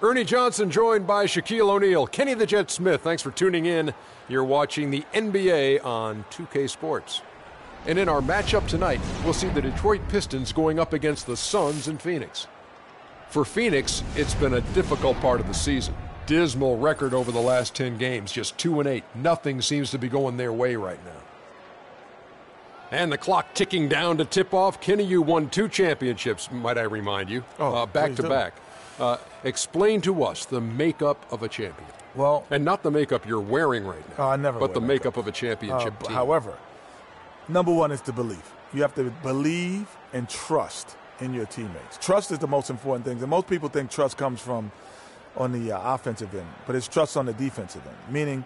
Ernie Johnson joined by Shaquille O'Neal. Kenny the Jet Smith, thanks for tuning in. You're watching the NBA on 2K Sports. And in our matchup tonight, we'll see the Detroit Pistons going up against the Suns in Phoenix. For Phoenix, it's been a difficult part of the season. Dismal record over the last 10 games, just 2-8. Nothing seems to be going their way right now. And the clock ticking down to tip off. Kenny, you won 2 championships, might I remind you, back to back. Explain to us the makeup of a champion. Well, and not the makeup you're wearing right now. I never. But the makeup of a championship team. However, number one is the belief. You have to believe and trust in your teammates. Trust is the most important thing. And most people think trust comes from on the offensive end, but it's trust on the defensive end. Meaning,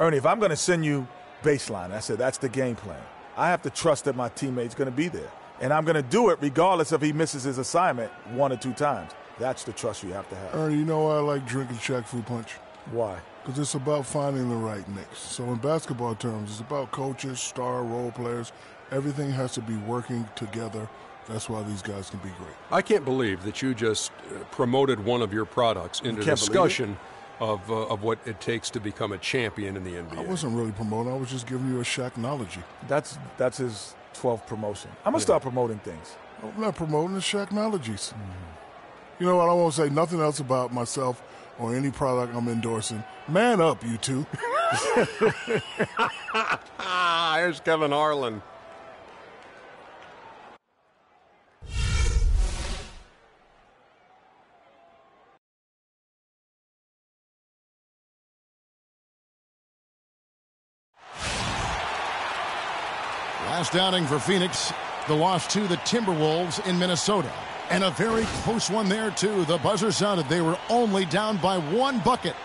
Ernie, if I'm going to send you baseline, I said that's the game plan. I have to trust that my teammate's going to be there, and I'm going to do it regardless if he misses his assignment 1 or 2 times. That's the trust you have to have. Ernie, you know why I like drinking Shaq Fu Punch? Why? Because it's about finding the right mix. So in basketball terms, it's about coaches, star role players. Everything has to be working together. That's why these guys can be great. I can't believe that you just promoted one of your products into discussion of what it takes to become a champion in the NBA. I wasn't really promoting. I was just giving you a Shaqnology. That's his 12th promotion. I'm going to start promoting things. I'm not promoting the Shaqnologies. You know what? I won't say nothing else about myself or any product I'm endorsing. Man up, you two. Here's Kevin Harlan. Last outing for Phoenix, the loss to the Timberwolves in Minnesota. And a very close one there, too. The buzzer sounded. They were only down by 1 bucket.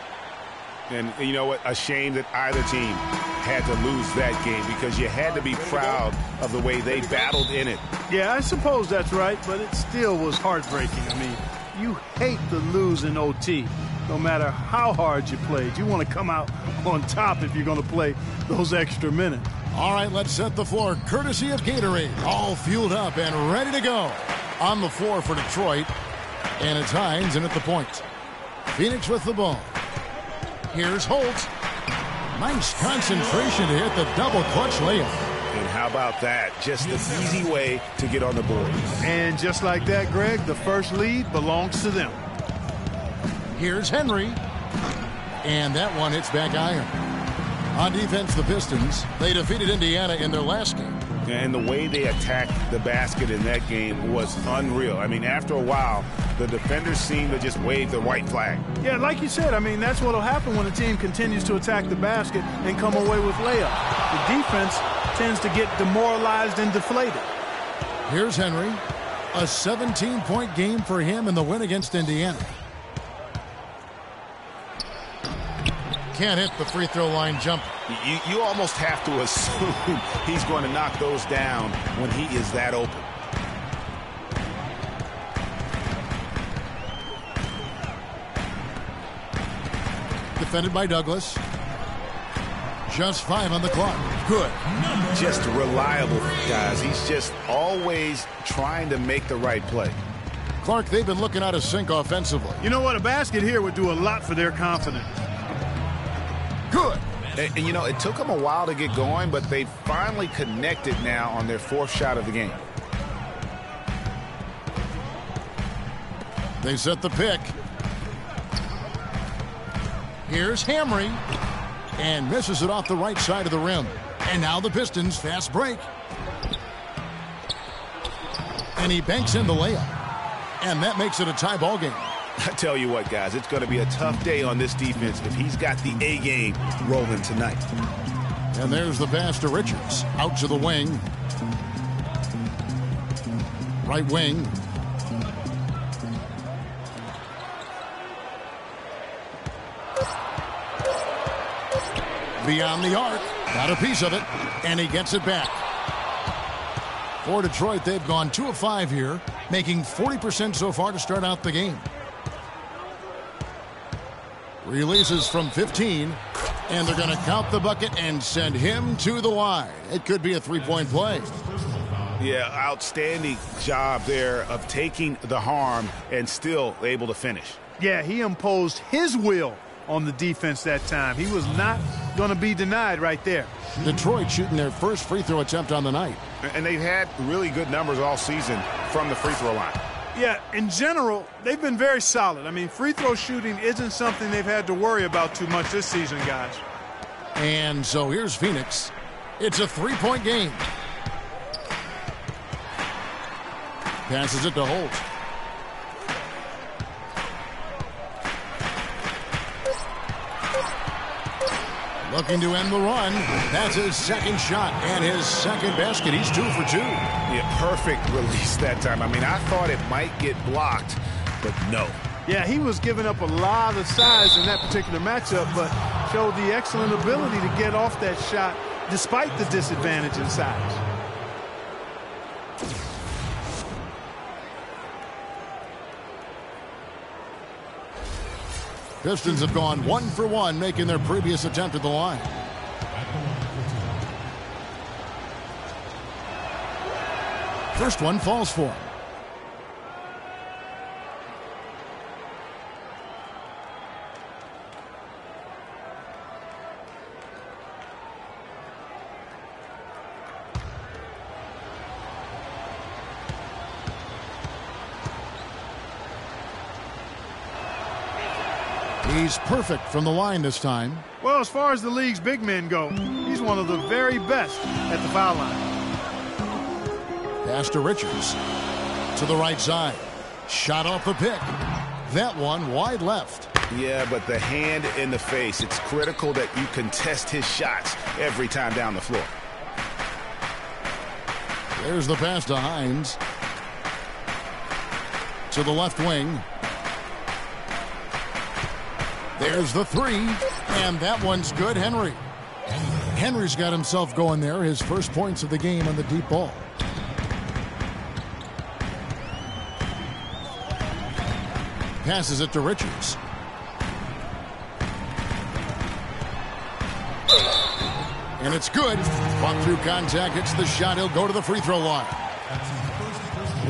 And you know what? A shame that either team had to lose that game because you had to be proud of the way they battled in it. Yeah, I suppose that's right, but it still was heartbreaking. I mean, you hate to lose in OT. No matter how hard you played, you want to come out on top if you're going to play those extra minutes. All right, let's set the floor. Courtesy of Gatorade. All fueled up and ready to go. On the floor for Detroit. And it's Hines in at the point. Phoenix with the ball. Here's Holt. Nice concentration to hit the double clutch layup. And how about that? Just the easy way to get on the board. And just like that, Greg, the first lead belongs to them. Here's Henry. And that one hits back iron. On defense, the Pistons, they defeated Indiana in their last game. And the way they attacked the basket in that game was unreal. I mean, after a while, the defenders seemed to just wave the white flag. Yeah, like you said, I mean, that's what will happen when a team continues to attack the basket and come away with layups. The defense tends to get demoralized and deflated. Here's Henry. A 17-point game for him in the win against Indiana. Can't hit the free throw line jump. You almost have to assume he's going to knock those down when he is that open. Defended by Douglas. Just 5 on the clock. Good. Just reliable, guys. He's just always trying to make the right play. Clark, they've been looking out of sync offensively. You know what? A basket here would do a lot for their confidence. Good. And you know, it took them a while to get going, but they finally connected now on their 4th shot of the game. They set the pick. Here's Hamry. And misses it off the right side of the rim. And now the Pistons fast break. And he banks in the layup. And that makes it a tie ball game. I tell you what, guys, it's going to be a tough day on this defense if he's got the A game rolling tonight. And there's the pass to Richards. Out to the wing. Right wing. Beyond the arc. Got a piece of it. And he gets it back. For Detroit, they've gone 2 of 5 here, making 40% so far to start out the game. Releases from 15, and they're going to count the bucket and send him to the line. It could be a 3-point play. Yeah, outstanding job there of taking the harm and still able to finish. Yeah, he imposed his will on the defense that time. He was not going to be denied right there. Detroit shooting their first free throw attempt on the night. And they've had really good numbers all season from the free throw line. Yeah, in general, they've been very solid. I mean, free throw shooting isn't something they've had to worry about too much this season, guys. And so here's Phoenix. It's a three-point game. Passes it to Holt. Looking to end the run. That's his second shot and his second basket. He's 2 for 2. Yeah, perfect release that time. I mean, I thought it might get blocked, but no. Yeah, he was giving up a lot of size in that particular matchup, but showed the excellent ability to get off that shot despite the disadvantage in size. Pistons have gone 1 for 1, making their previous attempt at the line. First one falls for him. He's perfect from the line this time. Well, as far as the league's big men go, he's one of the very best at the foul line. Pass to Richards. To the right side. Shot off the pick. That one wide left. Yeah, but the hand in the face, it's critical that you contest his shots every time down the floor. There's the pass to Hines. To the left wing. There's the three, and that one's good. Henry's got himself going there, his first points of the game on the deep ball. Passes it to Richards. And it's good. Fought through contact, hits the shot, he'll go to the free throw line.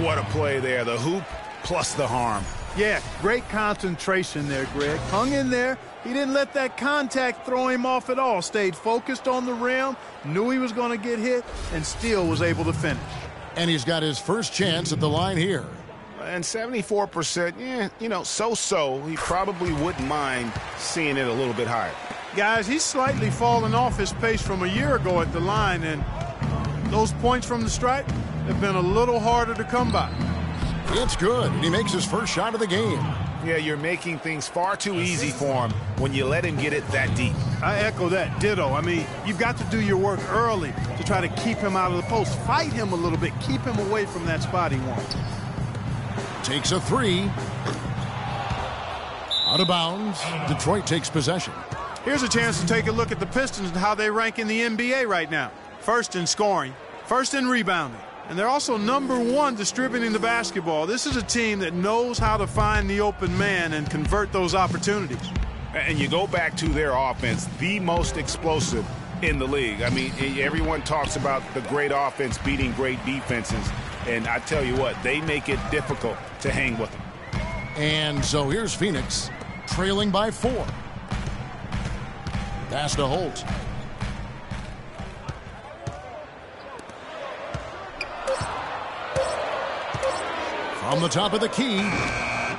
What a play there, the hoop plus the harm. Yeah, great concentration there, Greg. Hung in there. He didn't let that contact throw him off at all. Stayed focused on the rim, knew he was going to get hit, and still was able to finish. And he's got his first chance at the line here. And 74%, yeah, you know, so-so. He probably wouldn't mind seeing it a little bit higher. Guys, he's slightly fallen off his pace from a year ago at the line, and those points from the stripe have been a little harder to come by. It's good, and he makes his first shot of the game. Yeah, you're making things far too easy for him when you let him get it that deep. I echo that. Ditto. I mean, you've got to do your work early to try to keep him out of the post. Fight him a little bit. Keep him away from that spot he wants. Takes a three. Out of bounds. Detroit takes possession. Here's a chance to take a look at the Pistons and how they rank in the NBA right now. First in scoring, first in rebounding. And they're also #1 distributing the basketball. This is a team that knows how to find the open man and convert those opportunities. And you go back to their offense, the most explosive in the league. I mean, everyone talks about the great offense beating great defenses. And I tell you what, they make it difficult to hang with them. And so here's Phoenix, trailing by 4. Pass to Holt. On the top of the key,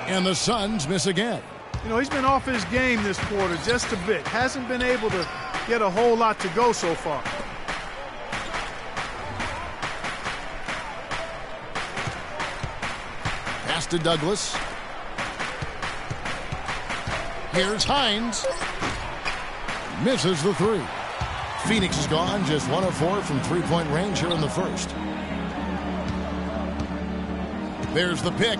and the Suns miss again. You know, he's been off his game this quarter just a bit. Hasn't been able to get a whole lot to go so far. Pass to Douglas. Here's Hines. Misses the three. Phoenix is gone, just 1 of 4 from three-point range here in the first. There's the pick.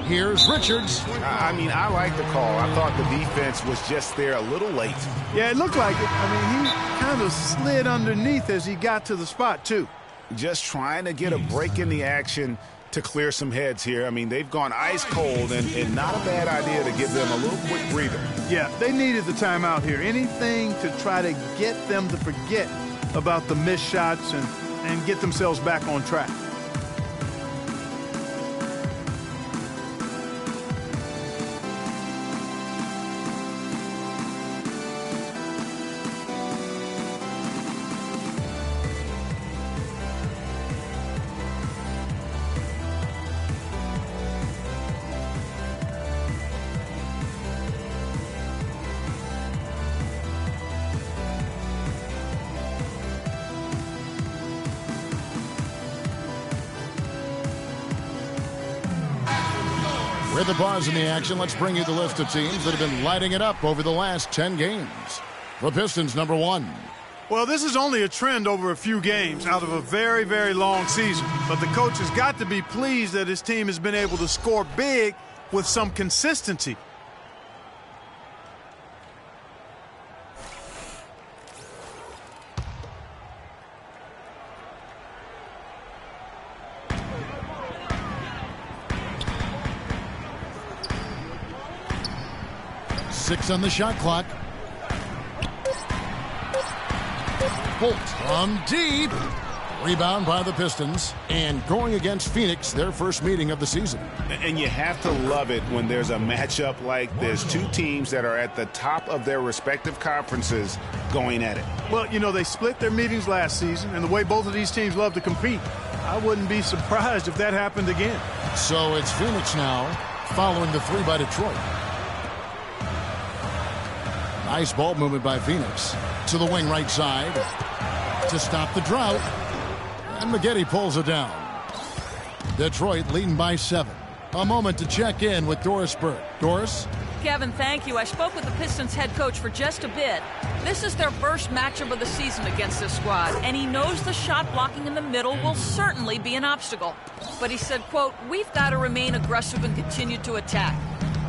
Here's Richards. I mean, I like the call. I thought the defense was just there a little late. Yeah, it looked like it. I mean, he kind of slid underneath as he got to the spot, too. Just trying to get a break in the action to clear some heads here. I mean, they've gone ice cold, and not a bad idea to give them a little quick breather. Yeah, they needed the timeout here. Anything to try to get them to forget about the missed shots and get themselves back on track. With the pause in the action, let's bring you the list of teams that have been lighting it up over the last 10 games. The Pistons, number 1. Well, this is only a trend over a few games out of a very, very long season. But the coach has got to be pleased that his team has been able to score big with some consistency. Six on the shot clock. Holt from deep. Rebound by the Pistons. And going against Phoenix, their first meeting of the season. And you have to love it when there's a matchup like this. Two teams that are at the top of their respective conferences going at it. Well, you know, they split their meetings last season, and the way both of these teams love to compete, I wouldn't be surprised if that happened again. So it's Phoenix now, following the 3 by Detroit. Nice ball movement by Phoenix. To the wing right side. To stop the drought. And Maggette pulls it down. Detroit leading by 7. A moment to check in with Doris Burke. Doris? Kevin, thank you. I spoke with the Pistons head coach for just a bit. This is their first matchup of the season against this squad, and he knows the shot blocking in the middle will certainly be an obstacle. But he said, quote, "We've got to remain aggressive and continue to attack."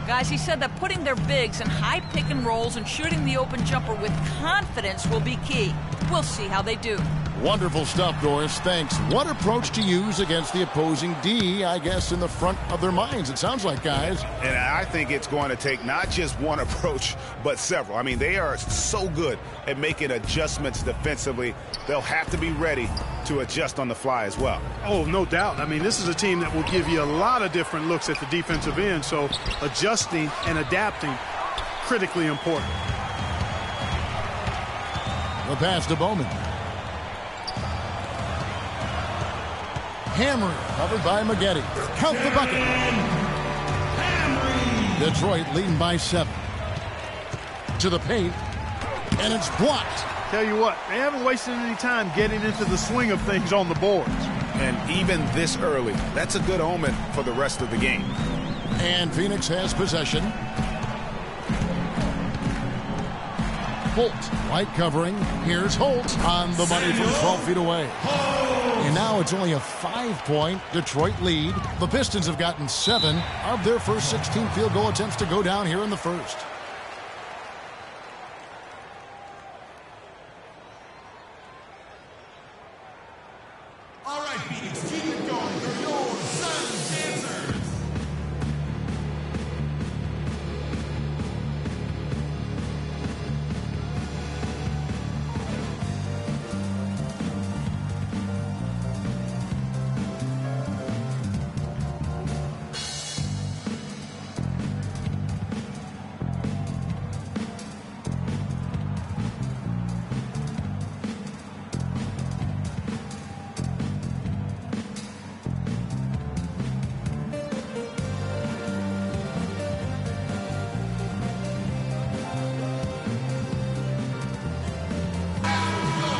Guys, he said that putting their bigs in high pick and rolls and shooting the open jumper with confidence will be key. We'll see how they do. Wonderful stuff, Doris. Thanks. What approach to use against the opposing D, I guess, in the front of their minds, it sounds like, guys. And I think it's going to take not just one approach, but several. I mean, they are so good at making adjustments defensively. They'll have to be ready to adjust on the fly as well. Oh, no doubt. I mean, this is a team that will give you a lot of different looks at the defensive end, so adjusting and adapting, critically important. The pass to Bowman. Hammer covered by Maggette. Count the bucket. Detroit leading by 7. To the paint. And it's blocked. Tell you what, they haven't wasted any time getting into the swing of things on the boards. And even this early, that's a good omen for the rest of the game. And Phoenix has possession. Holt, white covering. Here's Holt on the money from 12 feet away. And now it's only a 5-point Detroit lead. The Pistons have gotten 7 of their first 16 field goal attempts to go down here in the first. All right, Phoenix, keep it going. They're your Suns dancers.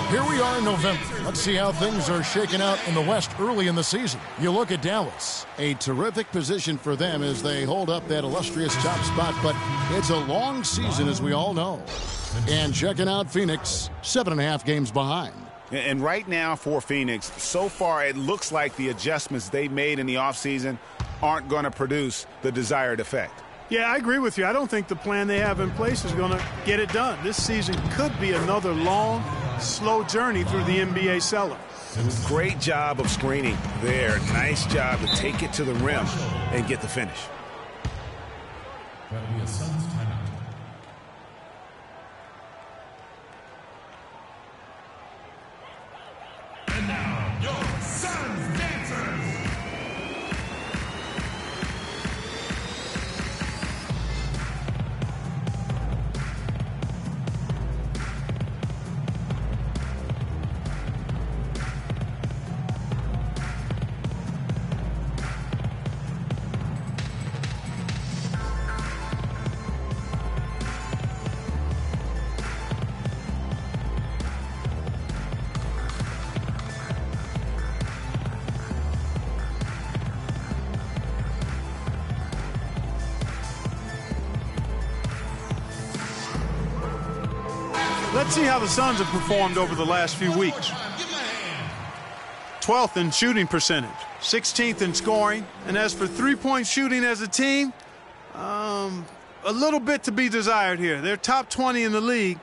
Here we are in November. Let's see how things are shaking out in the West early in the season. You look at Dallas. A terrific position for them as they hold up that illustrious top spot, but it's a long season, as we all know. And checking out Phoenix, 7.5 games behind. And right now for Phoenix, so far it looks like the adjustments they made in the offseason aren't going to produce the desired effect. Yeah, I agree with you. I don't think the plan they have in place is going to get it done. This season could be another long, slow journey through the NBA cellar. Great job of screening there. Nice job to take it to the rim and get the finish. That'll be a Suns timeout. And now, your Suns dancers. Let's see how the Suns have performed over the last few weeks. 12th in shooting percentage, 16th in scoring, and as for three-point shooting as a team, a little bit to be desired here. They're top 20 in the league.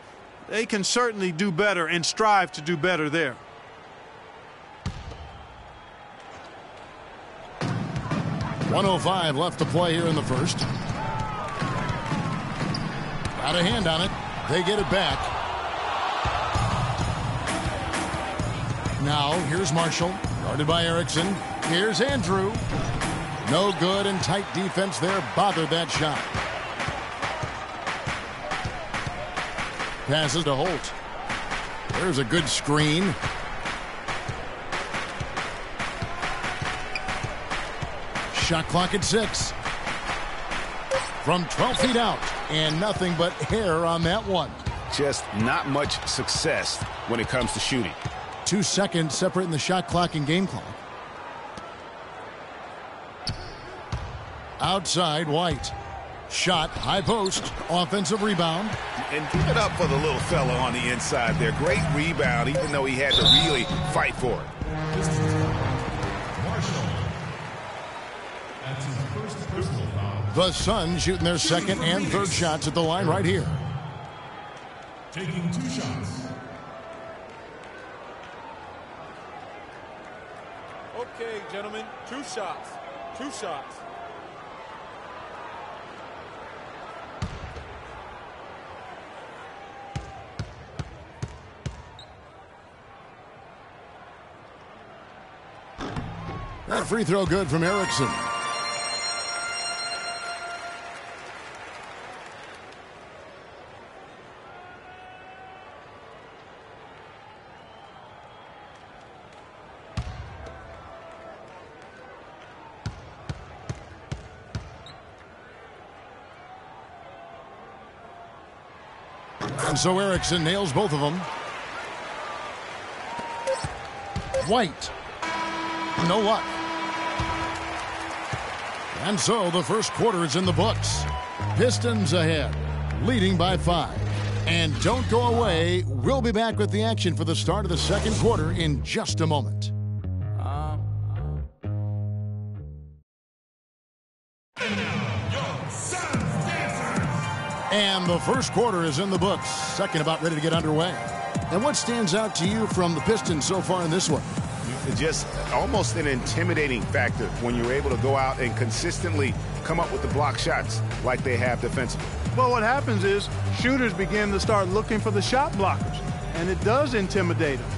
They can certainly do better and strive to do better there. .105 left to play here in the first. Got a hand on it. They get it back. Now, here's Marshall, guarded by Erickson. Here's Andrew. No good, and tight defense there bothered that shot. Passes to Holt. There's a good screen. Shot clock at 6. From 12 feet out, and nothing but air on that one. Just not much success when it comes to shooting. 2 seconds separating the shot clock and game clock. Outside, White. Shot, high post, offensive rebound. And give it up for the little fella on the inside there. Great rebound, even though he had to really fight for it. The Suns shooting their second and third shots at the line right here. Taking 2 shots. Okay, gentlemen, 2 shots. 2 shots. That free throw good from Erickson. And so Erickson nails both of them. White. No luck. And so the first quarter is in the books. Pistons ahead, leading by 5. And don't go away. We'll be back with the action for the start of the second quarter in just a moment. And the first quarter is in the books. Second about ready to get underway. And what stands out to you from the Pistons so far in this one? Just almost an intimidating factor when you're able to go out and consistently come up with the block shots like they have defensively. Well, what happens is shooters begin to start looking for the shot blockers, and it does intimidate them.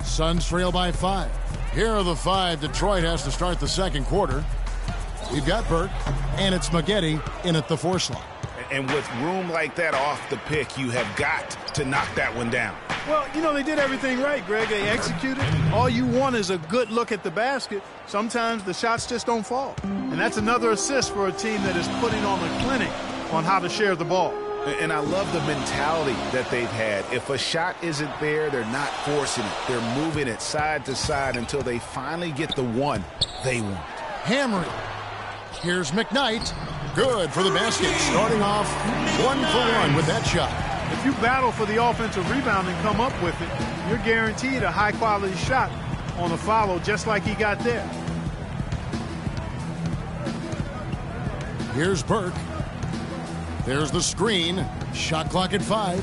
Suns trail by 5. Here are the 5 Detroit has to start the second quarter. We've got Burke, and it's Maggette in at the 4 slot. And with room like that off the pick, you have got to knock that one down. Well, you know, they did everything right, Greg. They executed. All you want is a good look at the basket. Sometimes the shots just don't fall. And that's another assist for a team that is putting on a clinic on how to share the ball. And I love the mentality that they've had. If a shot isn't there, they're not forcing it. They're moving it side to side until they finally get the one they want. Hammering. Here's McKnight. Good for the basket. Starting off 1 for 1 with that shot. If you battle for the offensive rebound and come up with it, you're guaranteed a high-quality shot on a follow just like he got there. Here's Burke. There's the screen. Shot clock at 5.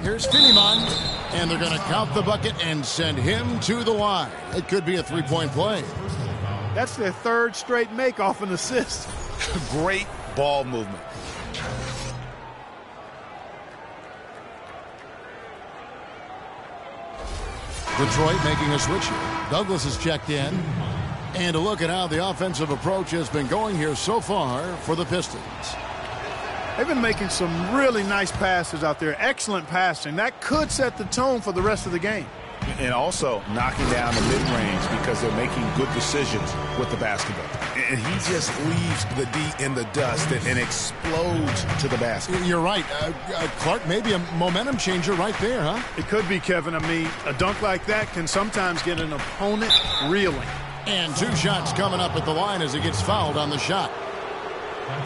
Here's Finneman. And they're going to count the bucket and send him to the line. It could be a 3-point play. That's their 3rd straight make off an assist. Great ball movement. Detroit making a switch here. Douglas has checked in. And a look at how the offensive approach has been going here so far for the Pistons. They've been making some really nice passes out there. Excellent passing. That could set the tone for the rest of the game. And also knocking down the mid-range because they're making good decisions with the basketball. And he just leaves the D in the dust and explodes to the basket. You're right. Clark, maybe a momentum changer right there, huh? It could be, Kevin. I mean, a dunk like that can sometimes get an opponent reeling. And 2 shots coming up at the line as he gets fouled on the shot.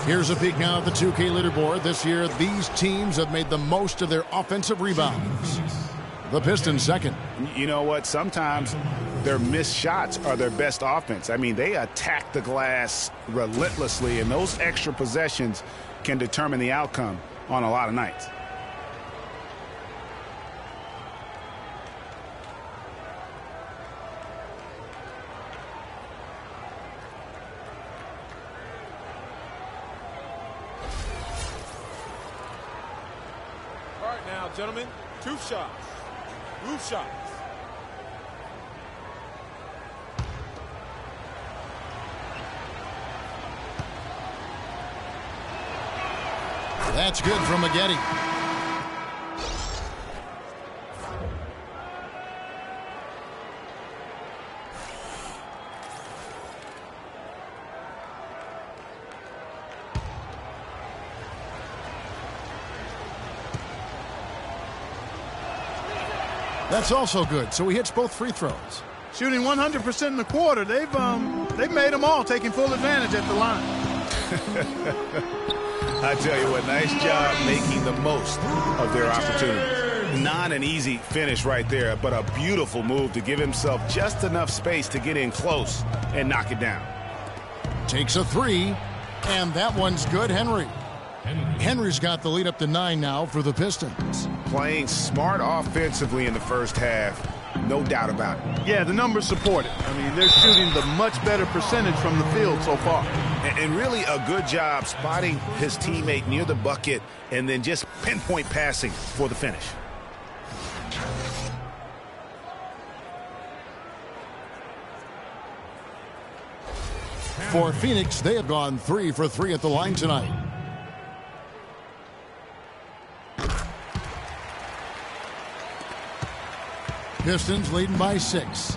Here's a peek now at the 2K leaderboard. This year, these teams have made the most of their offensive rebounds. The Pistons second. You know what? Sometimes their missed shots are their best offense. I mean, they attack the glass relentlessly, and those extra possessions can determine the outcome on a lot of nights. All right now, gentlemen, 2 shots. 2 shots. That's good from Maggette. That's also good. So he hits both free throws. Shooting 100% in the quarter. They've made them all, taking full advantage at the line. I tell you what, nice job making the most of their opportunities. Not an easy finish right there, but a beautiful move to give himself just enough space to get in close and knock it down. Takes a 3, and that one's good. Henry's got the lead up to 9 now for the Pistons. Playing smart offensively in the first half, no doubt about it. Yeah, the numbers support it. I mean, they're shooting the much better percentage from the field so far. And really a good job spotting his teammate near the bucket and then just pinpoint passing for the finish. For Phoenix, they have gone 3 for 3 at the line tonight. Pistons leading by 6.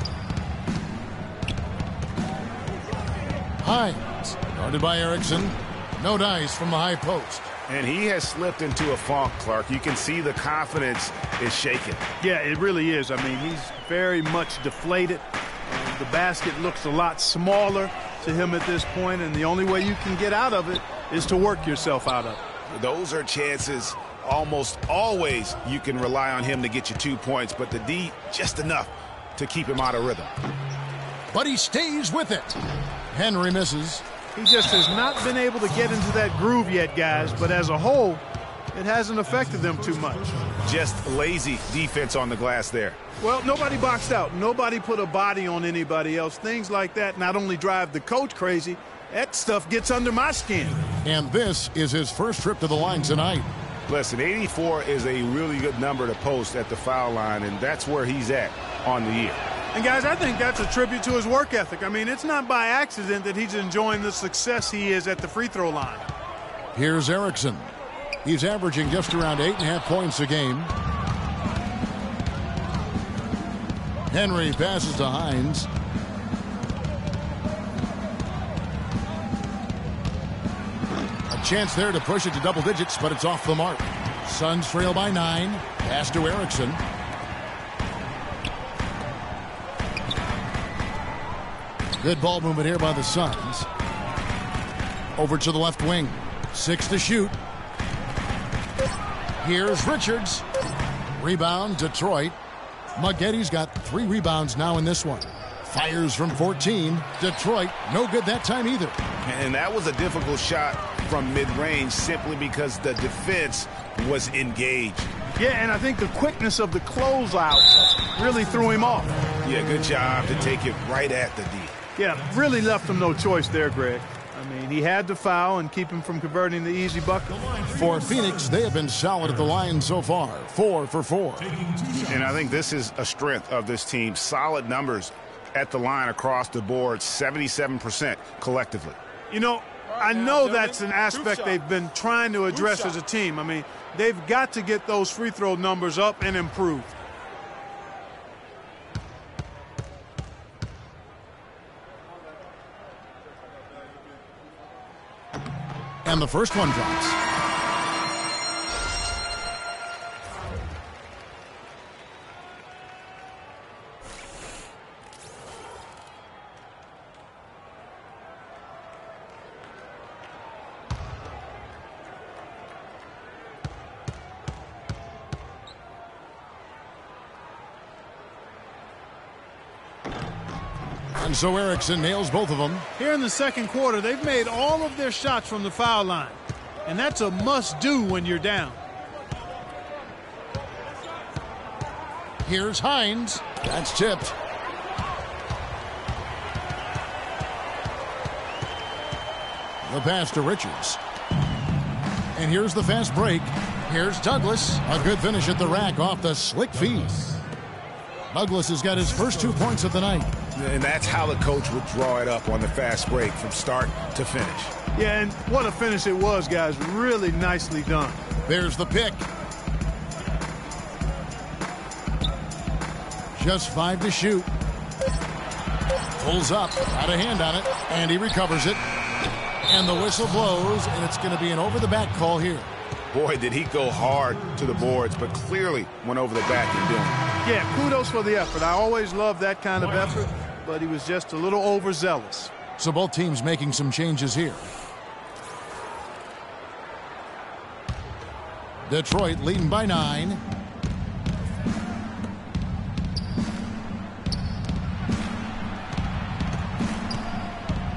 Hines, guarded by Erickson. No dice from the high post. And he has slipped into a funk, Clark. You can see the confidence is shaken. Yeah, it really is. I mean, he's very much deflated. The basket looks a lot smaller to him at this point, and the only way you can get out of it is to work yourself out of it. Those are chances almost always you can rely on him to get you 2 points, but the D just enough to keep him out of rhythm. But he stays with it. Henry misses. He just has not been able to get into that groove yet, guys, but as a whole, it hasn't affected them too much. Just lazy defense on the glass there. Well, nobody boxed out. Nobody put a body on anybody else. Things like that not only drive the coach crazy, that stuff gets under my skin. And this is his first trip to the line tonight. Listen, 84 is a really good number to post at the foul line, and that's where he's at on the year. And, guys, I think that's a tribute to his work ethic. I mean, it's not by accident that he's enjoying the success he is at the free throw line. Here's Erickson. He's averaging just around 8.5 points a game. Henry passes to Hines. A chance there to push it to double digits, but it's off the mark. Suns trail by 9. Pass to Erickson. Good ball movement here by the Suns. Over to the left wing. 6 to shoot. Here's Richards. Rebound, Detroit. Maggetti's got 3 rebounds now in this one. Fires from 14. Detroit, no good that time either. And that was a difficult shot from mid-range simply because the defense was engaged. Yeah, and I think the quickness of the closeout really threw him off. Yeah, good job to take it right at the D. Yeah, really left him no choice there, Greg. I mean, he had to foul and keep him from converting the easy bucket. For Phoenix, they have been solid at the line so far, 4 for 4. And I think this is a strength of this team. Solid numbers at the line across the board, 77% collectively. You know, I know that's an aspect they've been trying to address as a team. I mean, they've got to get those free throw numbers up and improve. And the first one drops. And so Erickson nails both of them. Here in the second quarter, they've made all of their shots from the foul line. And that's a must-do when you're down. Here's Hines. That's tipped. The pass to Richards. And here's the fast break. Here's Douglas. A good finish at the rack off the slick feed. Douglas has got his first 2 points of the night. And that's how the coach would draw it up on the fast break from start to finish. Yeah, and what a finish it was, guys. Really nicely done. There's the pick. Just 5 to shoot. Pulls up. Got a hand on it. And he recovers it. And the whistle blows, and it's going to be an over-the-back call here. Boy, did he go hard to the boards, but clearly went over the back in doing it. Yeah, kudos for the effort. I always love that kind of effort, but he was just a little overzealous. So both teams making some changes here. Detroit leading by 9.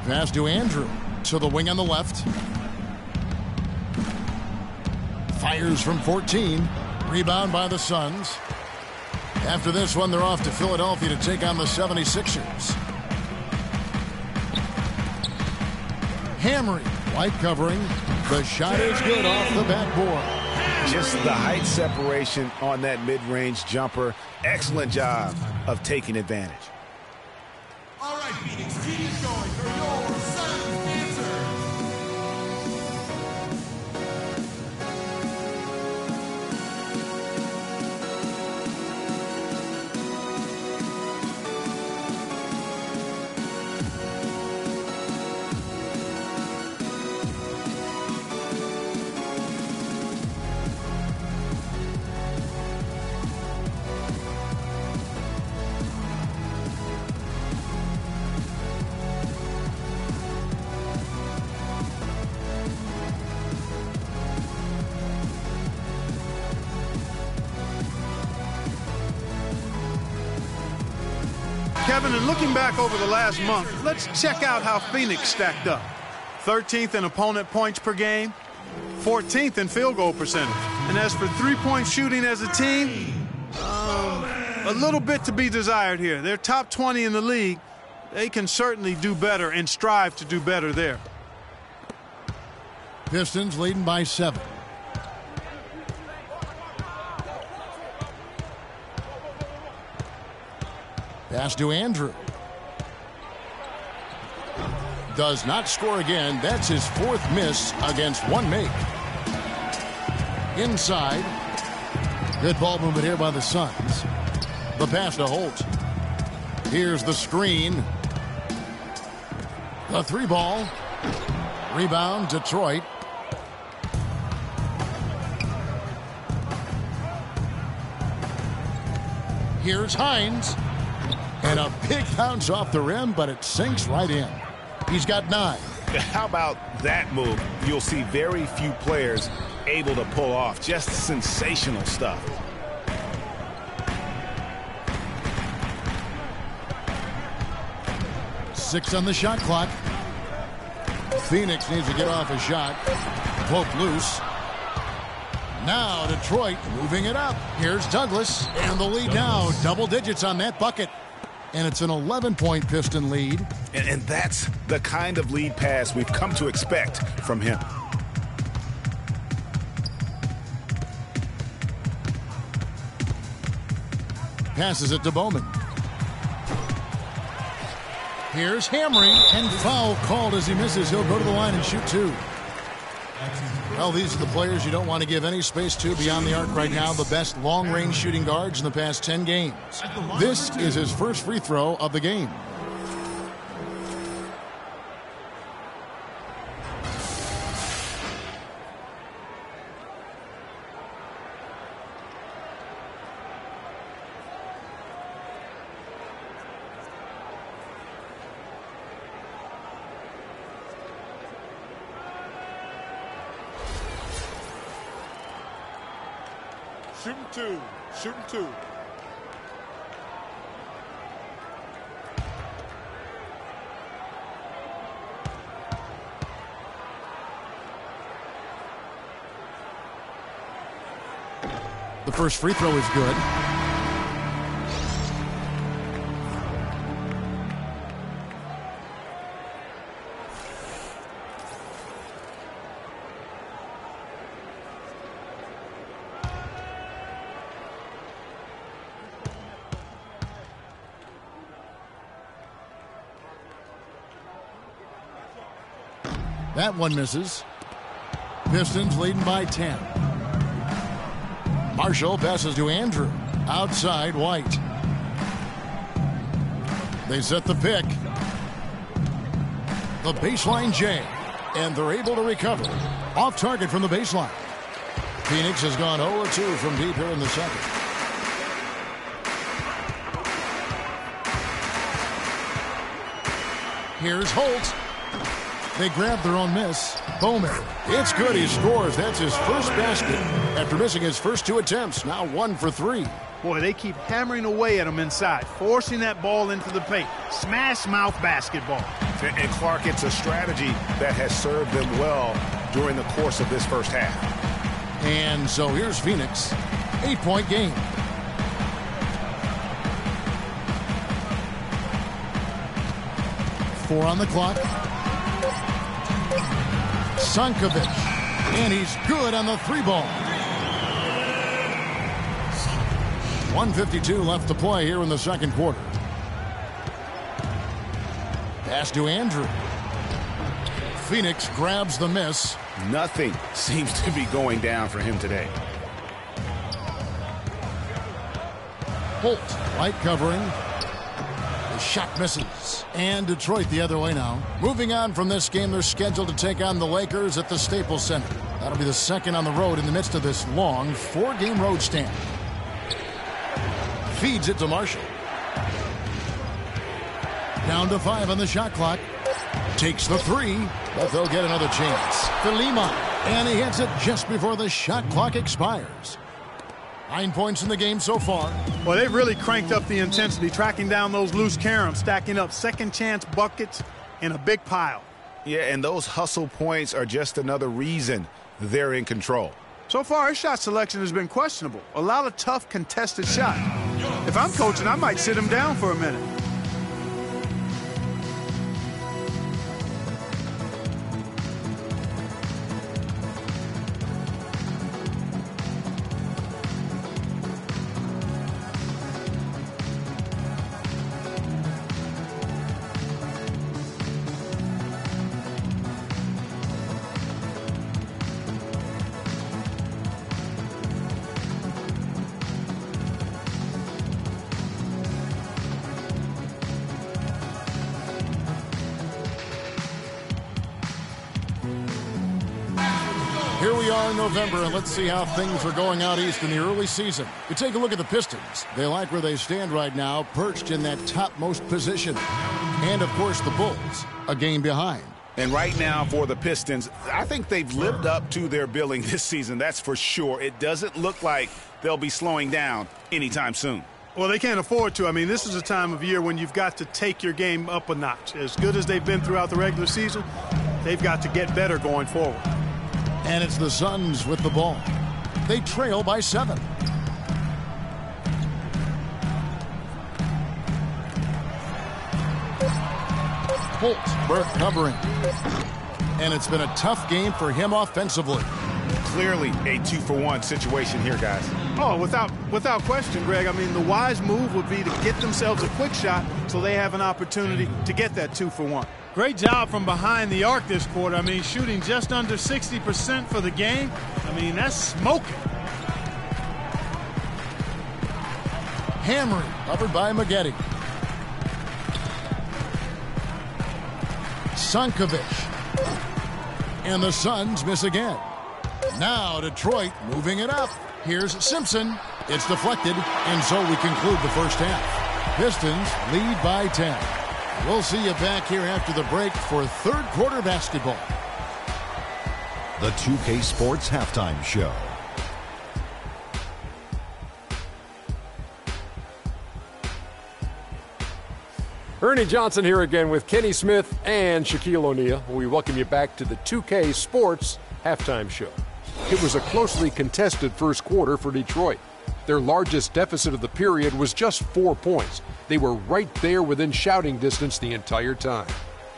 Pass to Andrew. To the wing on the left. Fires from 14. Rebound by the Suns. After this one, they're off to Philadelphia to take on the 76ers. Hamry. White covering. The shot is good off the backboard. Just the height separation on that mid-range jumper. Excellent job of taking advantage. All right, Phoenix, keep it going for your Suns answer. Kevin, and looking back over the last month, let's check out how Phoenix stacked up. 13th in opponent points per game, 14th in field goal percentage. And as for three-point shooting as a team, a little bit to be desired here. They're top 20 in the league. They can certainly do better and strive to do better there. Pistons leading by 7. Pass to Andrew. Does not score again. That's his 4th miss against 1 make. Inside. Good ball movement here by the Suns. The pass to Holt. Here's the screen. The 3-ball. Rebound, Detroit. Here's Hines. And a big bounce off the rim, but it sinks right in. He's got 9. How about that move? You'll see very few players able to pull off. Just sensational stuff. Six on the shot clock. Phoenix needs to get off a shot. Poke loose. Now Detroit moving it up. Here's Douglas. And the lead now. Double digits on that bucket. And it's an 11-point Piston lead. And that's the kind of lead pass we've come to expect from him. Passes it to Bowman. Here's Hamry, and foul called as he misses. He'll go to the line and shoot 2. Well, these are the players you don't want to give any space to beyond the arc right now. The best long-range shooting guards in the past 10 games. This is his first free throw of the game. Shooting 2. Shooting 2. The first free throw is good. That one misses. Pistons leading by 10. Marshall passes to Andrew. Outside, White. They set the pick. The baseline J. And they're able to recover. Off target from the baseline. Phoenix has gone 0-2 from deep here in the second. Here's Holt. They grab their own miss. Bowman. It's good. He scores. That's his first basket after missing his first 2 attempts. Now 1 for 3. Boy, they keep hammering away at him inside, forcing that ball into the paint. Smash mouth basketball. And Clark, it's a strategy that has served them well during the course of this first half. And so here's Phoenix. 8-point game. Four on the clock. Sankovic. And he's good on the 3-ball. 1:52 left to play here in the second quarter. Pass to Andrew. Phoenix grabs the miss. Nothing seems to be going down for him today. Holt, light covering. The shot misses. And Detroit the other way now. Moving on from this game, they're scheduled to take on the Lakers at the Staples Center. That'll be the second on the road in the midst of this long 4-game road stand. Feeds it to Marshall. Down to 5 on the shot clock. Takes the 3, but they'll get another chance. For Lima. And he hits it just before the shot clock expires. 9 points in the game so far. Well, they've really cranked up the intensity, tracking down those loose caroms, stacking up second chance buckets in a big pile. Yeah, and those hustle points are just another reason they're in control. So far, his shot selection has been questionable. A lot of tough, contested shots. If I'm coaching, I might sit him down for a minute. Here we are in November, and let's see how things are going out east in the early season. You take a look at the Pistons. They like where they stand right now, perched in that topmost position. And, of course, the Bulls, a game behind. And right now for the Pistons, I think they've lived up to their billing this season, that's for sure. It doesn't look like they'll be slowing down anytime soon. Well, they can't afford to. I mean, this is a time of year when you've got to take your game up a notch. As good as they've been throughout the regular season, they've got to get better going forward. And it's the Suns with the ball. They trail by 7. Holt, Burke covering. And it's been a tough game for him offensively. Clearly a 2-for-1 situation here, guys. Oh, without question, Greg. I mean, the wise move would be to get themselves a quick shot so they have an opportunity to get that 2-for-1. Great job from behind the arc this quarter. I mean, shooting just under 60% for the game. I mean, that's smoking. Hammery, covered by Maggette. Sankovic. And the Suns miss again. Now Detroit moving it up. Here's Simpson. It's deflected, and so we conclude the first half. Pistons lead by 10. We'll see you back here after the break for third quarter basketball. The 2K Sports Halftime Show. Ernie Johnson here again with Kenny Smith and Shaquille O'Neal. We welcome you back to the 2K Sports Halftime Show. It was a closely contested first quarter for Detroit. Their largest deficit of the period was just 4 points. They were right there within shouting distance the entire time.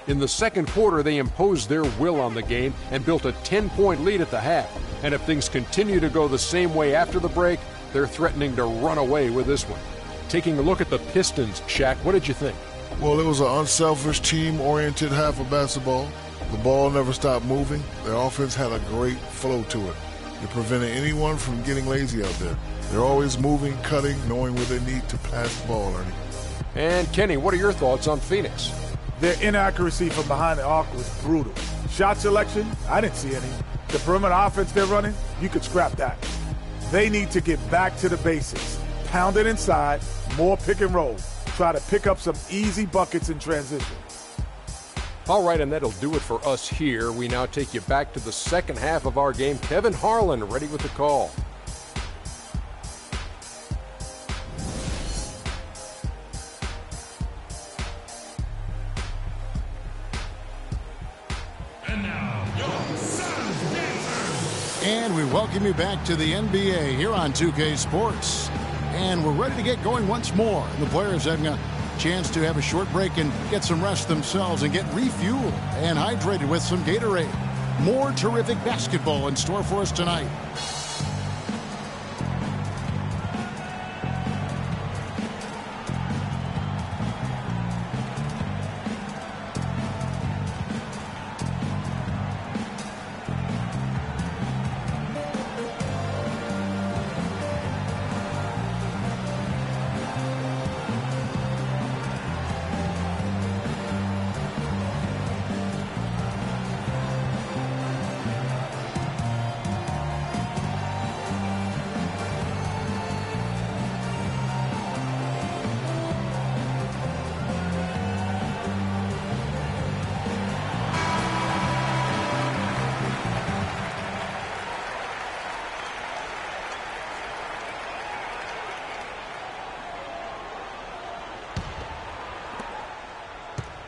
In the second quarter, they imposed their will on the game and built a 10-point lead at the half. And if things continue to go the same way after the break, they're threatening to run away with this one. Taking a look at the Pistons, Shaq, what did you think? Well, it was an unselfish, team-oriented half of basketball. The ball never stopped moving. Their offense had a great flow to it. It prevented anyone from getting lazy out there. They're always moving, cutting, knowing where they need to pass the ball, Ernie. And Kenny, what are your thoughts on Phoenix? Their inaccuracy from behind the arc was brutal. Shot selection, I didn't see any. The perimeter offense they're running, you could scrap that. They need to get back to the basics. Pound it inside, more pick and roll. Try to pick up some easy buckets in transition. All right, and that'll do it for us here. We now take you back to the second half of our game. Kevin Harlan ready with the call. And now, your Suns dancers. And we welcome you back to the NBA here on 2K Sports. And we're ready to get going once more. The players having a chance to have a short break and get some rest themselves and get refueled and hydrated with some Gatorade. More terrific basketball in store for us tonight.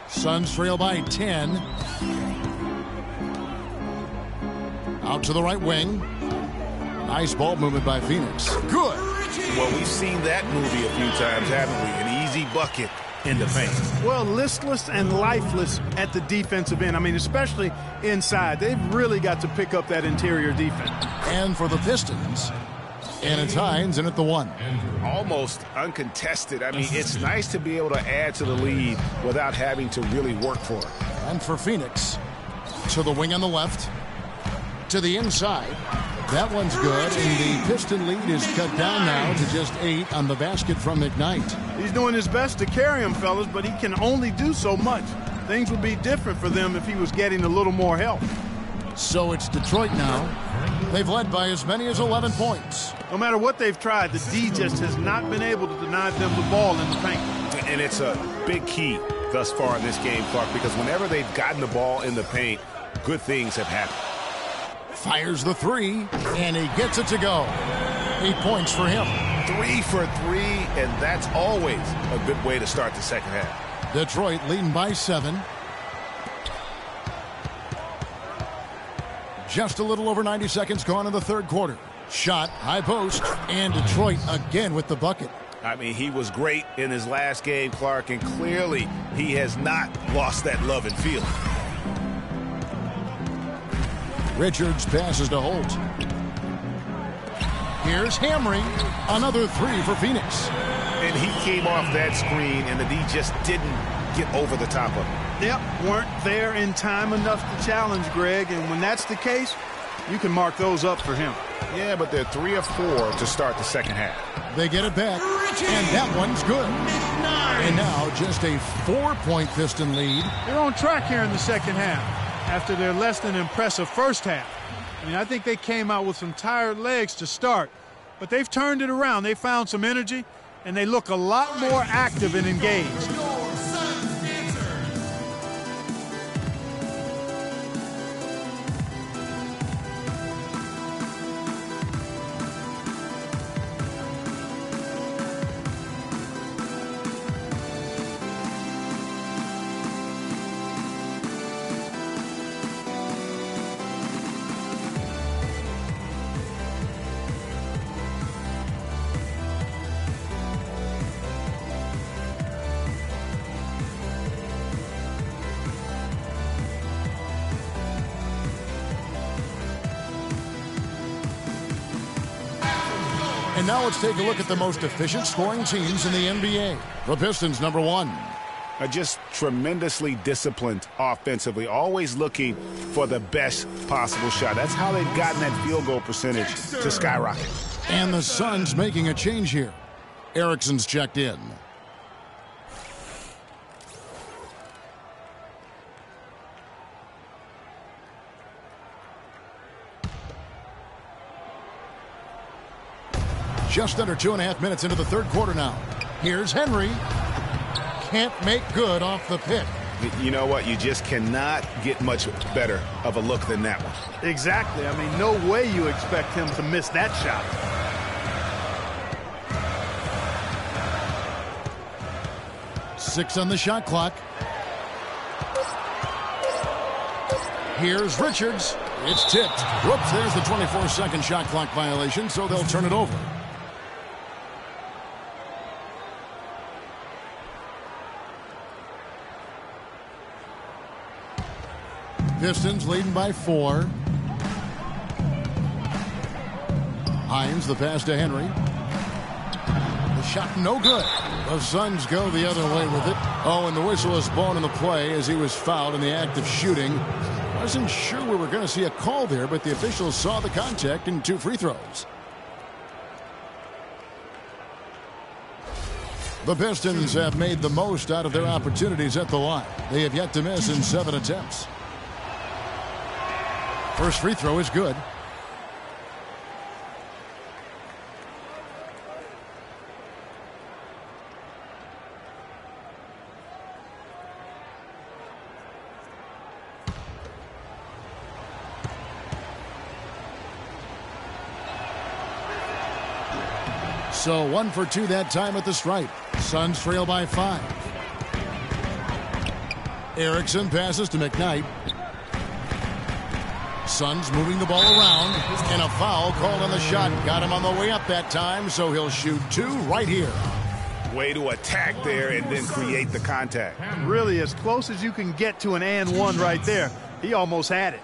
Suns trail by 10. Out to the right wing. Nice ball movement by Phoenix. Good. Well, we've seen that movie a few times, haven't we? An easy bucket in the paint. Well, listless and lifeless at the defensive end. I mean, especially inside. They've really got to pick up that interior defense. And for the Pistons, and it's Hines in at the one. Almost uncontested. I mean, it's nice to be able to add to the lead without having to really work for it. And for Phoenix, to the wing on the left, to the inside. That one's good, and the Piston lead is cut down now to just 8 on the basket from McKnight. He's doing his best to carry him, fellas, but he can only do so much. Things would be different for them if he was getting a little more help. So it's Detroit now. They've led by as many as 11 points. No matter what they've tried, the D just has not been able to deny them the ball in the paint. And it's a big key thus far in this game, Clark, because whenever they've gotten the ball in the paint, good things have happened. Fires the three, and he gets it to go. 8 points for him. 3 for 3, and that's always a good way to start the second half. Detroit leading by 7. Just a little over 90 seconds gone in the third quarter. Shot, high post, and Detroit again with the bucket. I mean, he was great in his last game, Clark, and clearly he has not lost that love and feeling. Richards passes to Holt. Here's Hamry. Another three for Phoenix. And he came off that screen, and the D just didn't get over the top of it. Yep, weren't there in time enough to challenge Greg, and when that's the case, you can mark those up for him. Yeah, but they're 3 of 4 to start the second half. They get it back, and that one's good. And now just a 4-point Piston lead. They're on track here in the second half after their less than impressive first half. I mean, I think they came out with some tired legs to start, but they've turned it around. They found some energy, and they look a lot more active and engaged. And now let's take a look at the most efficient scoring teams in the NBA. The Pistons, number 1. Are just tremendously disciplined offensively, always looking for the best possible shot. That's how they've gotten that field goal percentage to skyrocket. And the Suns making a change here. Erickson's checked in. Just under 2.5 minutes into the third quarter now. Here's Henry. Can't make good off the pick. You know what? You just cannot get much better of a look than that one. Exactly. I mean, no way you expect him to miss that shot. Six on the shot clock. Here's Richards. It's tipped. Whoops, there's the 24-second shot clock violation, so they'll turn it over. Pistons leading by 4. Hines, the pass to Henry. The shot no good. The Suns go the other way with it. Oh, and the whistle is blown in the play as he was fouled in the act of shooting. Wasn't sure we were going to see a call there, but the officials saw the contact and 2 free throws. The Pistons have made the most out of their opportunities at the line. They have yet to miss in 7 attempts. First free throw is good. So 1 for 2 that time at the stripe. Suns trail by 5. Erickson passes to McKnight. Suns moving the ball around, and a foul called on the shot. Got him on the way up that time, so he'll shoot 2 right here. Way to attack there and then create the contact. Really, as close as you can get to an and one right there. He almost had it.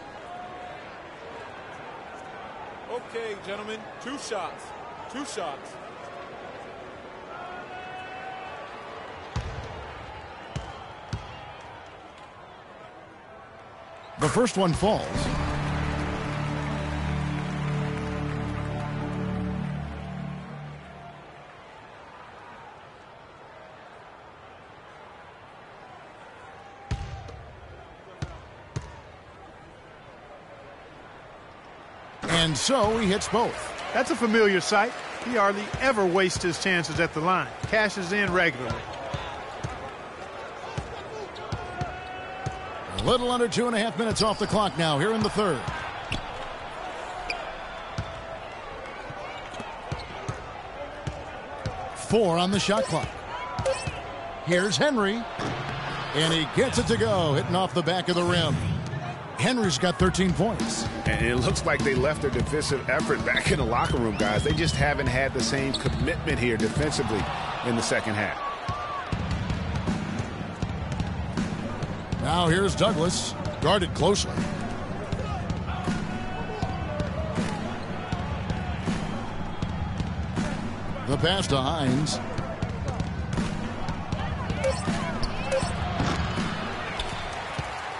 Okay, gentlemen, 2 shots. 2 shots. The first one falls. And so he hits both. That's a familiar sight. He hardly ever wastes his chances at the line. Cashes in regularly. A little under 2.5 minutes off the clock now here in the third. Four on the shot clock. Here's Henry. And he gets it to go, hitting off the back of the rim. Henry's got 13 points. And it looks like they left their defensive effort back in the locker room, guys. They just haven't had the same commitment here defensively. in the second half. Now here's Douglas, guarded closely. The pass to Hines.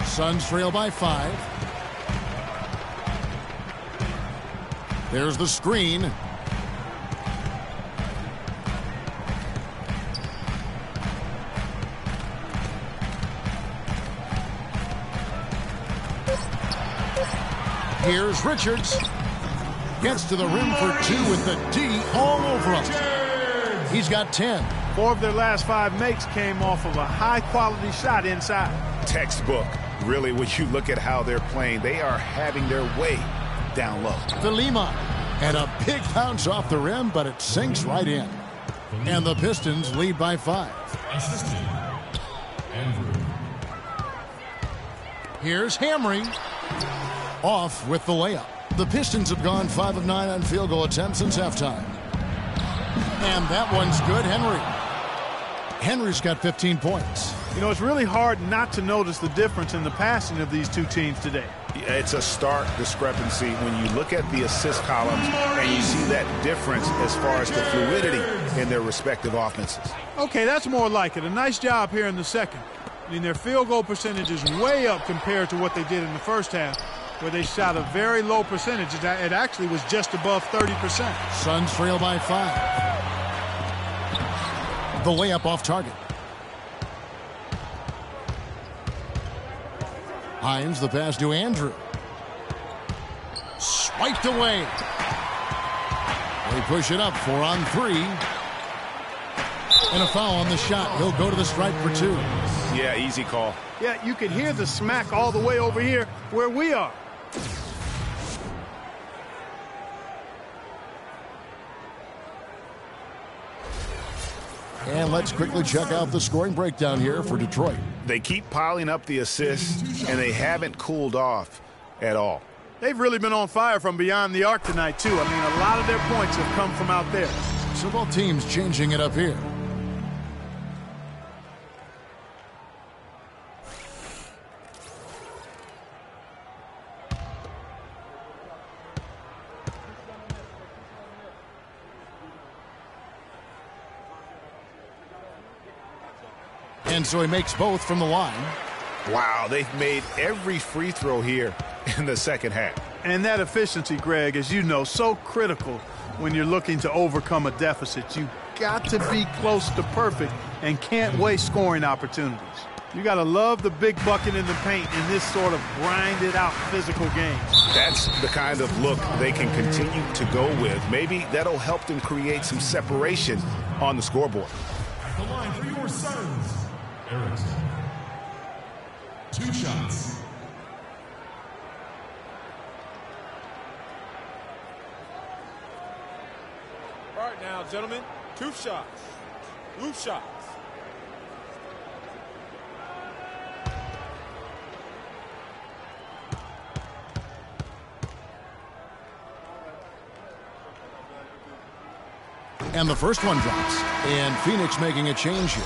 Suns trail by 5. There's the screen. Here's Richards. Gets to the rim for 2 with the D all over him. He's got 10. 4 of their last 5 makes came off of a high-quality shot inside. Textbook. Really, when you look at how they're playing, they are having their way down low. To Lima. And a big bounce off the rim, but it sinks right in. And the Pistons lead by 5. Assistant, Andrew. Here's Hamry. Off with the layup. The Pistons have gone 5 of 9 on field goal attempts since halftime. And that one's good. Henry's got 15 points. You know, it's really hard not to notice the difference in the passing of these two teams today. It's a stark discrepancy when you look at the assist columns and you see that difference as far as the fluidity in their respective offenses. Okay, that's more like it. A nice job here in the second. I mean, their field goal percentage is way up compared to what they did in the first half, where they shot a very low percentage. It actually was just above 30%. Suns trail by 5. The layup off target. Hines, the pass to Andrew. Swiped away. They push it up 4 on 3. And a foul on the shot. He'll go to the stripe for 2. Yeah, easy call. Yeah, you can hear the smack all the way over here where we are. And let's quickly check out the scoring breakdown here for Detroit. They keep piling up the assists, and they haven't cooled off at all. They've really been on fire from beyond the arc tonight, too. I mean, a lot of their points have come from out there. So both teams changing it up here. And so he makes both from the line. Wow, they've made every free throw here in the second half. And that efficiency, Greg, as you know, so critical when you're looking to overcome a deficit. You've got to be close to perfect and can't waste scoring opportunities. You got to love the big bucket in the paint in this sort of grinded-out physical game. That's the kind of look they can continue to go with. Maybe that'll help them create some separation on the scoreboard. At the line for your Suns, Erickson. 2 shots. All right now, gentlemen, 2 shots. Loose shots. And the first one drops. And Phoenix making a change here.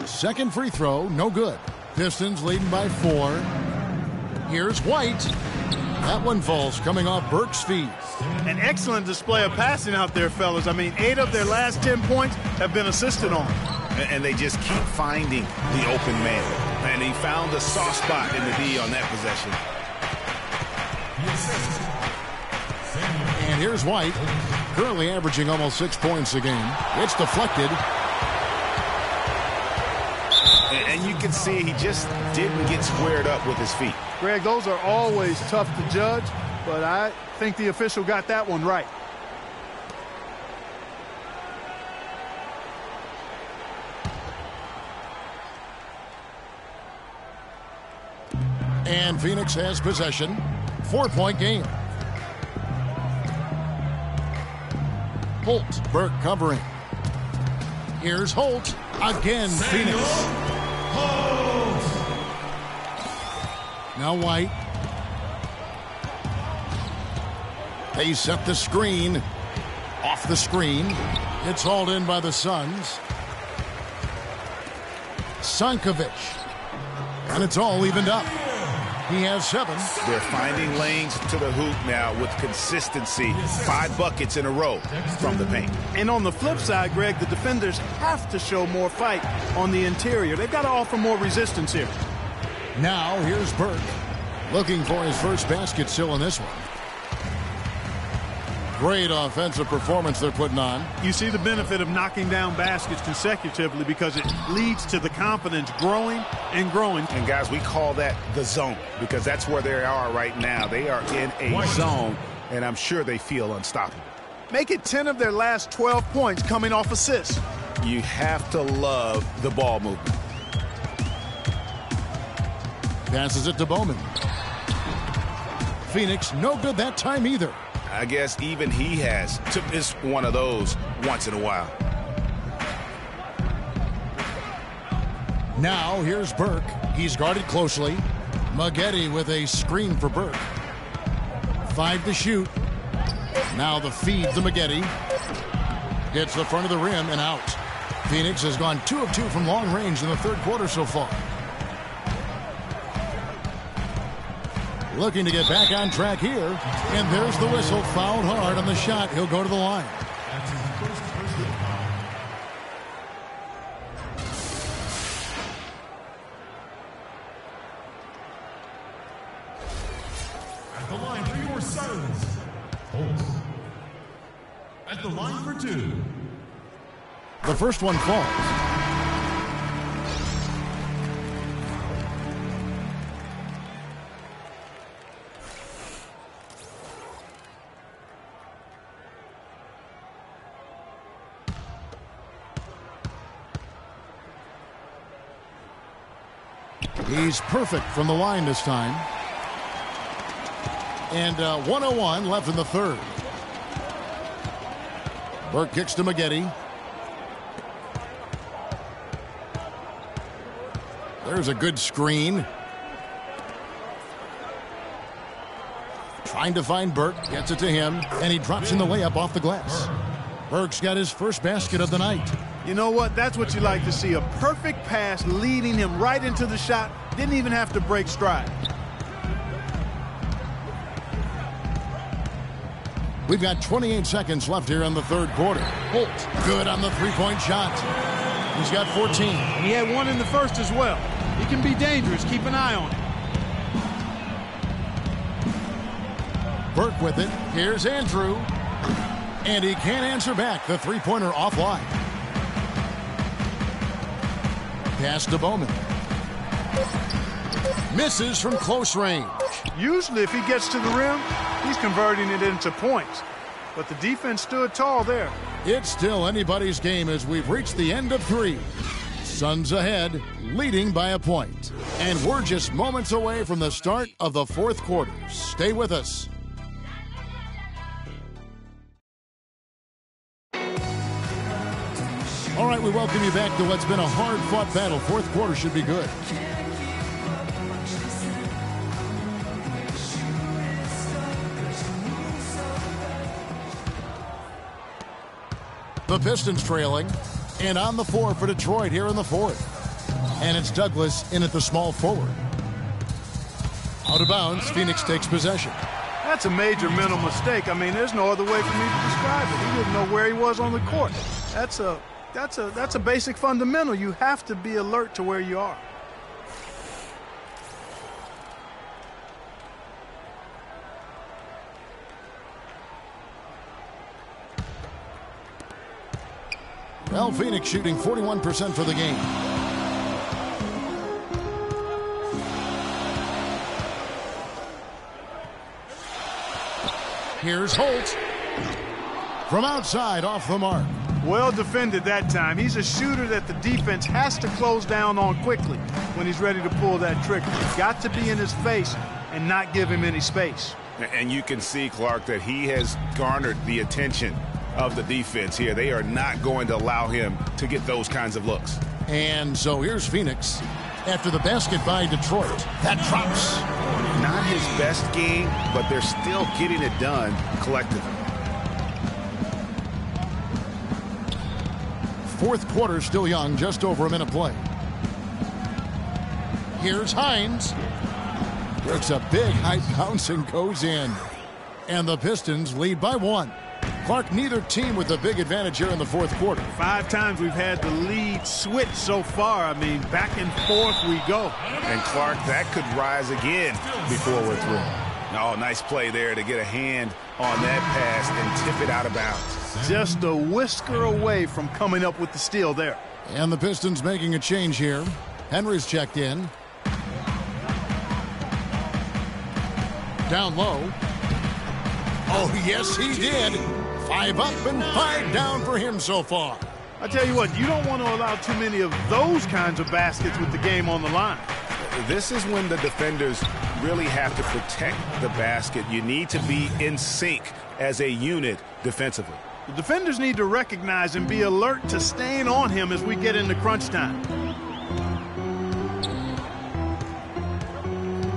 Second free throw, no good. Pistons leading by 4. Here's White. That one falls coming off Burke's feet. An excellent display of passing out there, fellas. I mean, 8 of their last 10 points have been assisted on. And they just keep finding the open man. And he found a soft spot in the D on that possession. And here's White, currently averaging almost 6 points a game. It's deflected. And you can see he just didn't get squared up with his feet. Greg, those are always tough to judge, but I think the official got that one right. And Phoenix has possession. 4-point game. Holt, Burke covering. Here's Holt. Again, Phoenix. Now White. They set the screen. Off the screen. It's hauled in by the Suns. Sankovic. And it's all evened up. He has 7. They're finding lanes to the hoop now with consistency. 5 buckets in a row from the paint. And on the flip side, Greg, the defenders have to show more fight on the interior. They've got to offer more resistance here. Now here's Burke. Looking for his first basket still in this one. Great offensive performance they're putting on. You see the benefit of knocking down baskets consecutively because it leads to the confidence growing and growing. And guys, we call that the zone because that's where they are right now. They are in a zone, and I'm sure they feel unstoppable. Make it 10 of their last 12 points coming off assists. You have to love the ball movement. Passes it to Bowman. Phoenix no good that time either. I guess even he has to miss one of those once in a while. Now here's Burke. He's guarded closely. Maggette with a screen for Burke. 5 to shoot. Now the feed to Maggette. Hits the front of the rim and out. Phoenix has gone 2 of 2 from long range in the third quarter so far. Looking to get back on track here. And there's the whistle. Fouled hard on the shot. He'll go to the line. At the line for your Suns, Holt. At the line for 2. The first one falls. He's perfect from the line this time. And 1:01 left in the third. Burke kicks to Maggette. There's a good screen. Trying to find Burke. Gets it to him. And he drops in the layup off the glass. Burke's got his first basket of the night. You know what? That's what you like to see. A perfect pass leading him right into the shot. Didn't even have to break stride. We've got 28 seconds left here in the third quarter. Holt, good on the three-point shot. He's got 14. And he had 1 in the first as well. He can be dangerous. Keep an eye on him. Burke with it. Here's Andrew. And he can't answer back. The three-pointer offline. Pass to Bowman. Misses from close range. Usually if he gets to the rim, he's converting it into points. But the defense stood tall there. It's still anybody's game as we've reached the end of 3. Suns ahead, leading by a point. And we're just moments away from the start of the fourth quarter. Stay with us. All right, we welcome you back to what's been a hard-fought battle. Fourth quarter should be good. The Pistons trailing, and on the floor for Detroit here in the fourth. And it's Douglas in at the small forward. Out of bounds, Phoenix takes possession. That's a major mental mistake. I mean, there's no other way for me to describe it. He didn't know where he was on the court. That's a basic fundamental. You have to be alert to where you are. Well, Phoenix shooting 41% for the game. Here's Holt. From outside, off the mark. Well defended that time. He's a shooter that the defense has to close down on quickly when he's ready to pull that trigger. Got to be in his face and not give him any space. And you can see, Clark, that he has garnered the attention of the defense here. They are not going to allow him to get those kinds of looks. And so here's Phoenix after the basket by Detroit. That drops. Not his best game, but they're still getting it done collectively. Fourth quarter still young, just over a minute play. Here's Hines. Works a big high bounce and goes in. And the Pistons lead by 1. Clark, neither team with a big advantage here in the fourth quarter. 5 times we've had the lead switch so far. I mean, back and forth we go. And Clark, that could rise again before we're through. Oh, nice play there to get a hand on that pass and tip it out of bounds. Just a whisker away from coming up with the steal there. And the Pistons making a change here. Henry's checked in. Down low. Oh, yes, he did. 5 up and 5 down for him so far. I tell you what, you don't want to allow too many of those kinds of baskets with the game on the line. This is when the defenders really have to protect the basket. You need to be in sync as a unit defensively. The defenders need to recognize and be alert to staying on him as we get into crunch time.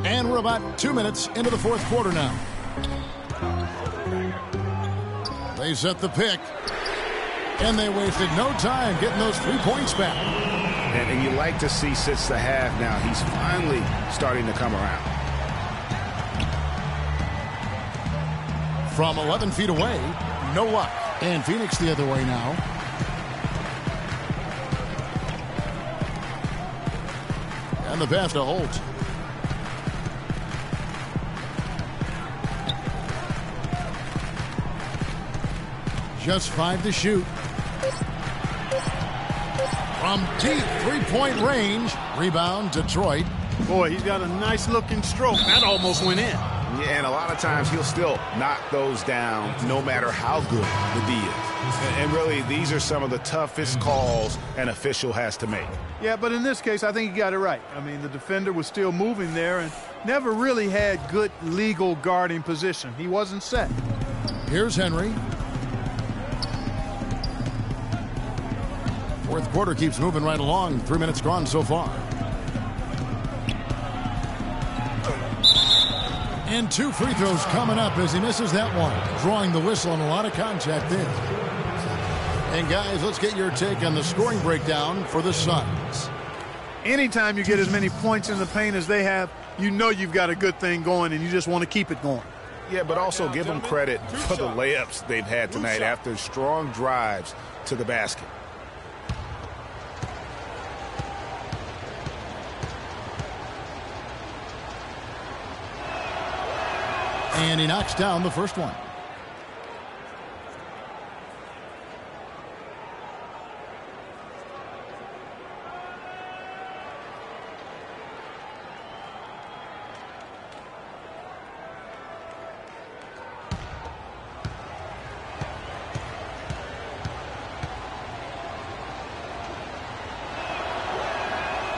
And we're about 2 minutes into the fourth quarter now. They set the pick, and they wasted no time getting those 3 points back. And you like to see since the half now, he's finally starting to come around. From 11 feet away, no luck. And Phoenix the other way now. And the pass to Holt. Just 5 to shoot. From deep three-point range. Rebound, Detroit. Boy, he's got a nice-looking stroke. That almost went in. Yeah, and a lot of times he'll still knock those down no matter how good the D is. And really, these are some of the toughest calls an official has to make. Yeah, but in this case, I think he got it right. I mean, the defender was still moving there and never really had good legal guarding position. He wasn't set. Here's Henry. Fourth quarter keeps moving right along. 3 minutes gone so far. And 2 free throws coming up as he misses that one. Drawing the whistle and a lot of contact there. And guys, let's get your take on the scoring breakdown for the Suns. Anytime you get as many points in the paint as they have, you know you've got a good thing going and you just want to keep it going. Yeah, but also give them credit for the layups they've had tonight after strong drives to the basket. And he knocks down the first one.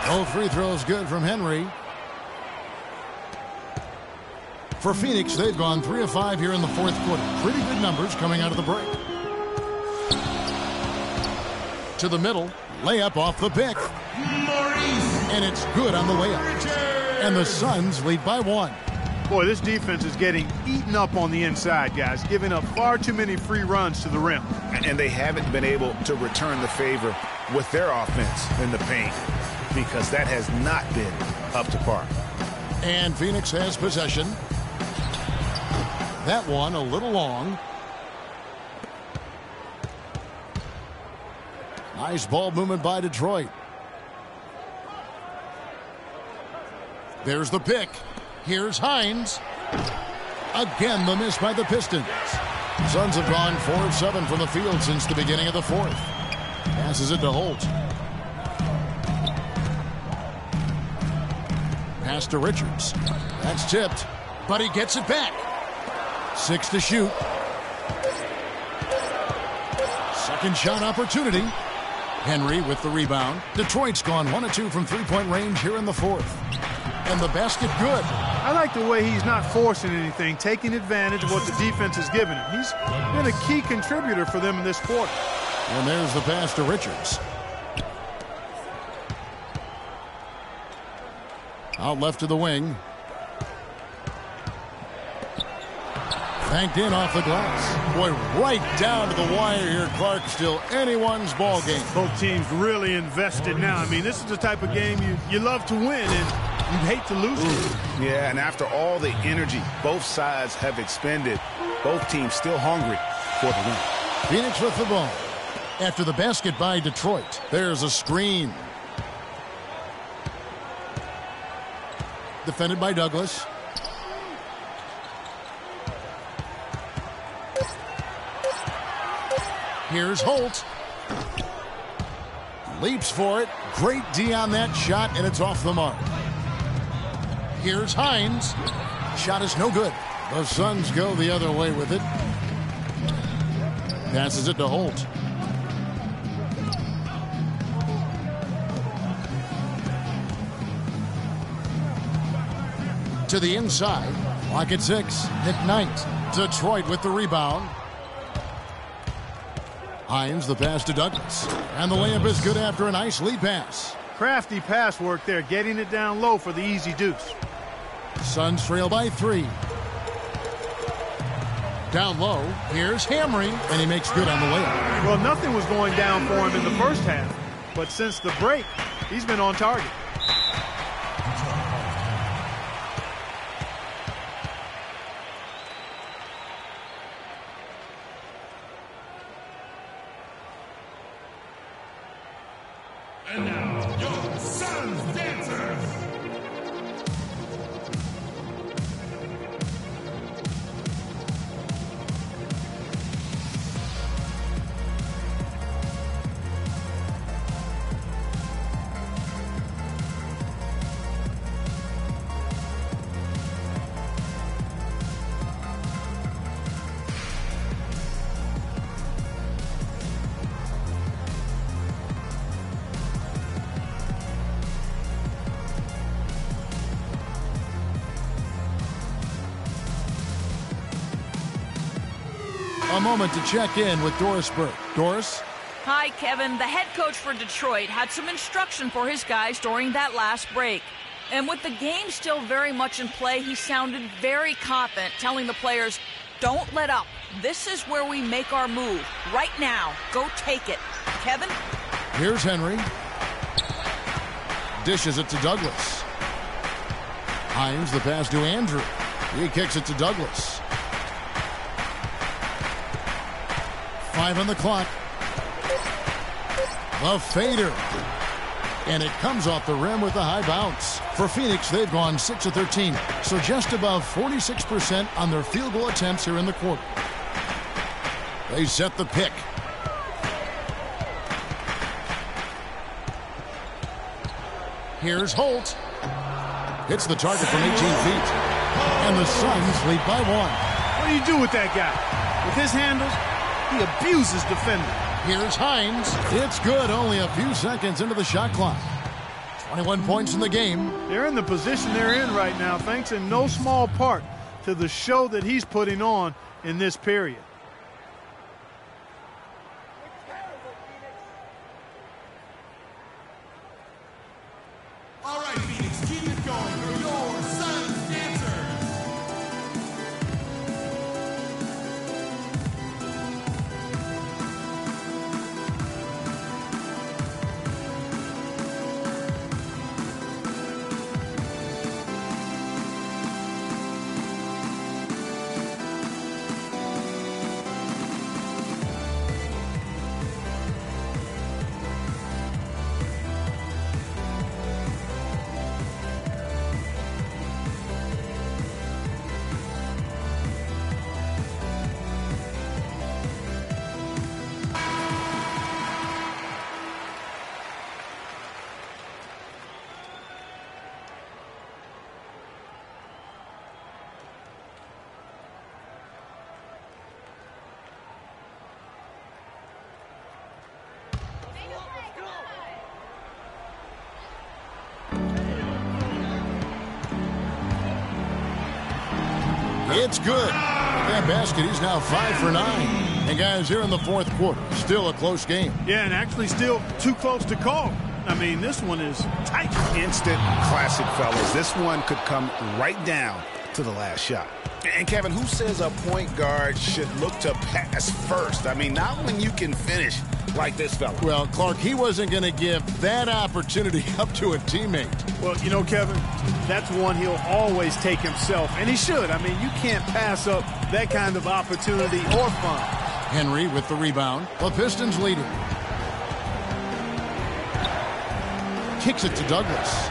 All free throws good from Henry. For Phoenix, they've gone 3 of 5 here in the fourth quarter. Pretty good numbers coming out of the break. To the middle, layup off the pick. And it's good on the layup. And the Suns lead by 1. Boy, this defense is getting eaten up on the inside, guys, giving up far too many free runs to the rim. And they haven't been able to return the favor with their offense in the paint because that has not been up to par. And Phoenix has possession. That one a little long. Nice ball movement by Detroit. There's the pick. Here's Hines. Again, the miss by the Pistons. Suns have gone 4 of 7 from the field since the beginning of the fourth. Passes it to Holt. Pass to Richards. That's tipped, but he gets it back. 6 to shoot. Second shot opportunity. Henry with the rebound. Detroit's gone 1 of 2 from three-point range here in the fourth. And the basket good. I like the way he's not forcing anything, taking advantage of what the defense has given him. He's been a key contributor for them in this quarter. And there's the pass to Richards. Out left to the wing. Banked in off the glass. Boy, right down to the wire here, Clark. Still anyone's ball game. Both teams really invested now. I mean, this is the type of game you love to win, and you'd hate to lose it. Yeah, and after all the energy both sides have expended, both teams still hungry for the win. Phoenix with the ball. After the basket by Detroit, there's a screen. Defended by Douglas. Here's Holt. Leaps for it. Great D on that shot, and it's off the mark. Here's Hines. Shot is no good. The Suns go the other way with it. Passes it to Holt. To the inside. Lock at 6. Nick Knight. Detroit with the rebound. Hines, the pass to Douglas. And the layup is good after a nice lead pass. Crafty pass work there, getting it down low for the easy deuce. Suns trail by 3. Down low, here's Hamry, and he makes good on the layup. Well, nothing was going down for him in the first half, but since the break, he's been on target. And now, your Suns dancers. A moment to check in with Doris Burke. Doris? Hi, Kevin. The head coach for Detroit had some instruction for his guys during that last break. And with the game still very much in play, he sounded very confident, telling the players, don't let up. This is where we make our move. Right now. Go take it. Kevin? Here's Henry. Dishes it to Douglas. Hines, the pass to Andrew. He kicks it to Douglas. 5 on the clock. The fader. And it comes off the rim with a high bounce. For Phoenix, they've gone 6 of 13, so just above 46% on their field goal attempts here in the quarter. They set the pick. Here's Holt. Hits the target from 18 feet. And the Suns lead by 1. What do you do with that guy? With his handles, he abuses defenders. Here's Hines. It's good. Only a few seconds into the shot clock. 21 points in the game. They're in the position they're in right now, thanks in no small part to the show that he's putting on in this period. All right, Phoenix, keep it going for your Suns dancers. It's good. That basket, he's now 5 for 9. And guys, here in the fourth quarter, still a close game. Yeah, and actually still too close to call. I mean, this one is tight. Instant classic, fellas. This one could come right down to the last shot. And Kevin, who says a point guard should look to pass first? I mean, not when you can finish like this fella. Well, Clark, he wasn't going to give that opportunity up to a teammate. Well, you know, Kevin, that's one he'll always take himself, and he should. I mean, you can't pass up that kind of opportunity or fun. Henry with the rebound. The Pistons leading. Kicks it to Douglas.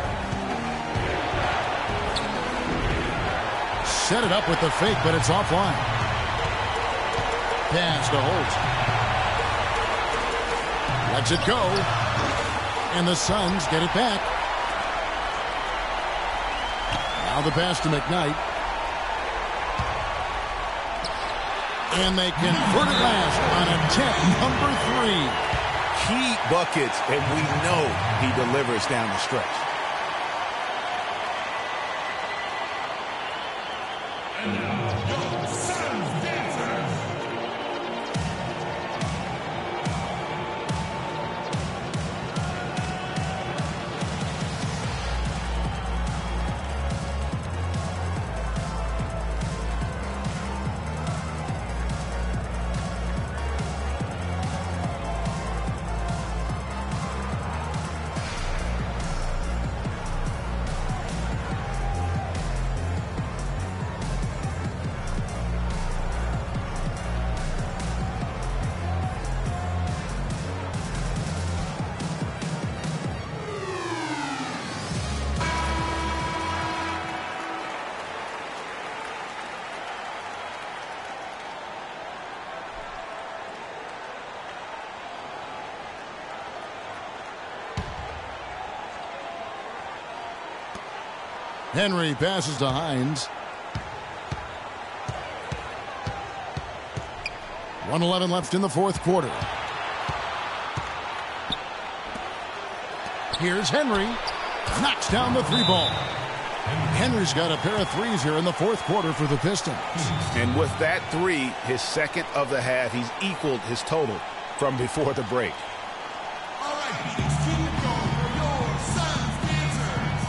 Set it up with the fake, but it's offline. Pass to Holt. Lets it go. And the Suns get it back. Now the pass to McKnight. And they convert it last on attempt number 3. Key buckets, and we know he delivers down the stretch. And now, your Suns dancers. Henry passes to Hines. 1:11 left in the fourth quarter. Here's Henry. Knocks down the 3-ball. Henry's got a pair of threes here in the fourth quarter for the Pistons. And with that 3, his second of the half, he's equaled his total from before the break. All right, Phoenix, keep it going for your Suns dancers.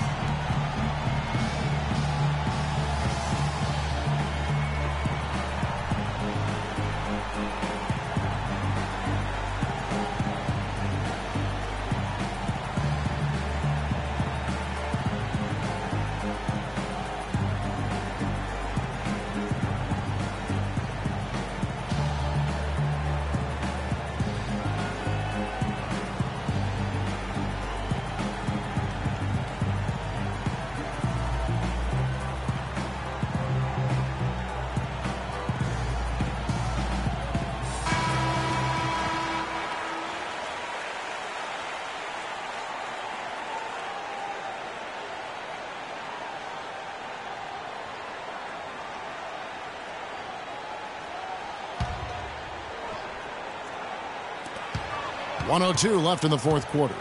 .102 left in the fourth quarter.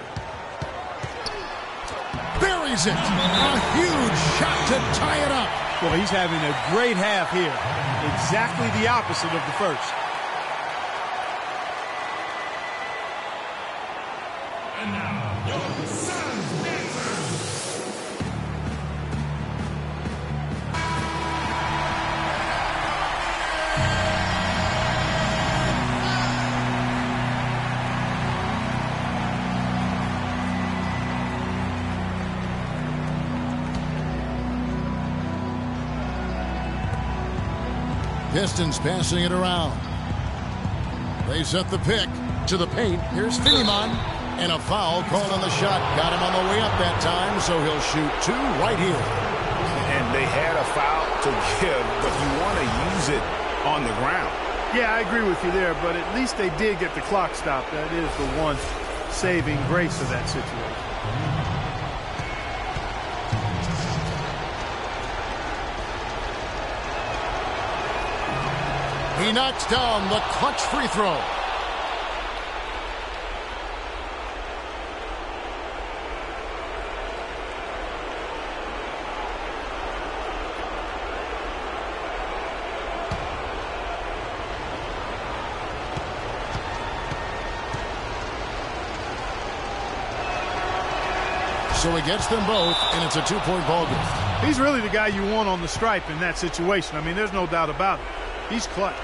Buries it. A huge shot to tie it up. Well, he's having a great half here. Exactly the opposite of the first. And now, your Suns dancers. Pistons passing it around. They set the pick to the paint. Here's Finneman. And a foul called on the shot. Got him on the way up that time, so he'll shoot 2 right here. And they had a foul to give, but you want to use it on the ground. Yeah, I agree with you there, but at least they did get the clock stopped. That is the one saving grace of that situation. He knocks down the clutch free throw. So he gets them both, and it's a 2-point ball game. He's really the guy you want on the stripe in that situation. I mean, there's no doubt about it. He's clutch.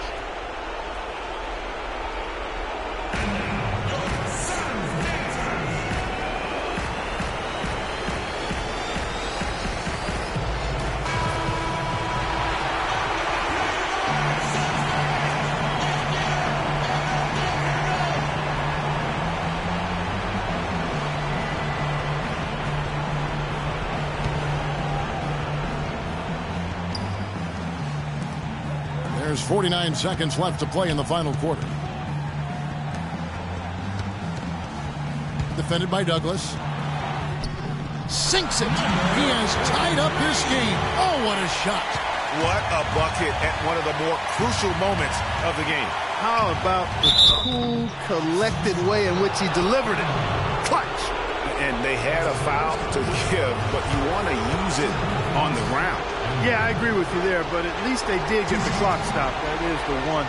There's 49 seconds left to play in the final quarter. Defended by Douglas. Sinks it. He has tied up this game. Oh, what a shot. What a bucket at one of the more crucial moments of the game. How about the cool, collected way in which he delivered it? Clutch. And they had a foul to give, but you want to use it on the ground. Yeah, I agree with you there, but at least they did get the clock stopped. That is the one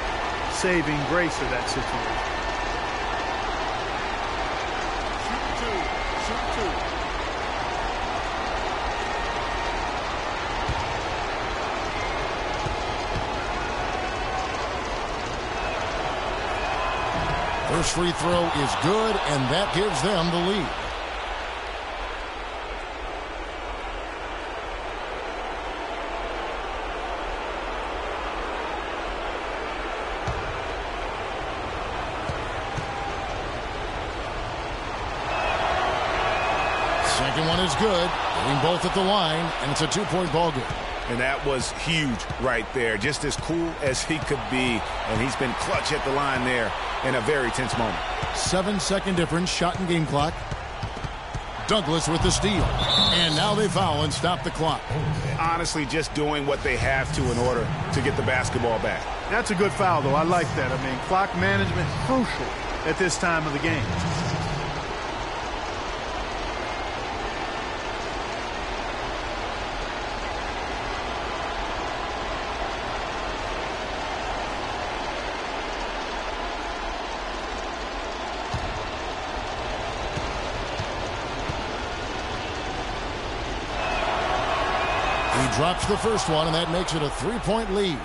saving grace of that situation. First free throw is good, and that gives them the lead. Second one is good. Getting both at the line, and it's a 2-point ball game. And that was huge right there. Just as cool as he could be. And he's been clutch at the line there in a very tense moment. 7-second difference, shot and game clock. Douglas with the steal. And now they foul and stop the clock. Honestly, just doing what they have to in order to get the basketball back. That's a good foul, though. I like that. I mean, clock management crucial at this time of the game. He drops the first one, and that makes it a 3-point lead.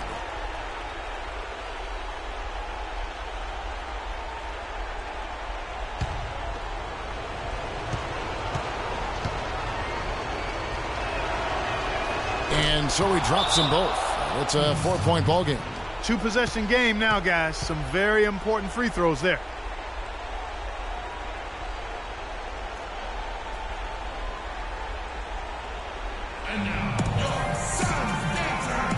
And so he drops them both. It's a 4-point ball game. 2-possession game now, guys. Some very important free throws there. And now, your Suns dancers.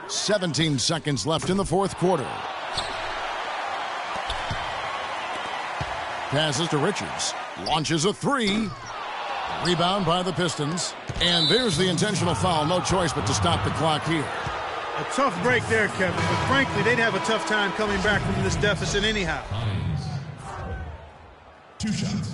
.17 seconds left in the fourth quarter. Passes to Richards. Launches a three. Rebound by the Pistons. And there's the intentional foul. No choice but to stop the clock here. A tough break there, Kevin, but frankly, they'd have a tough time coming back from this deficit anyhow. 2 shots.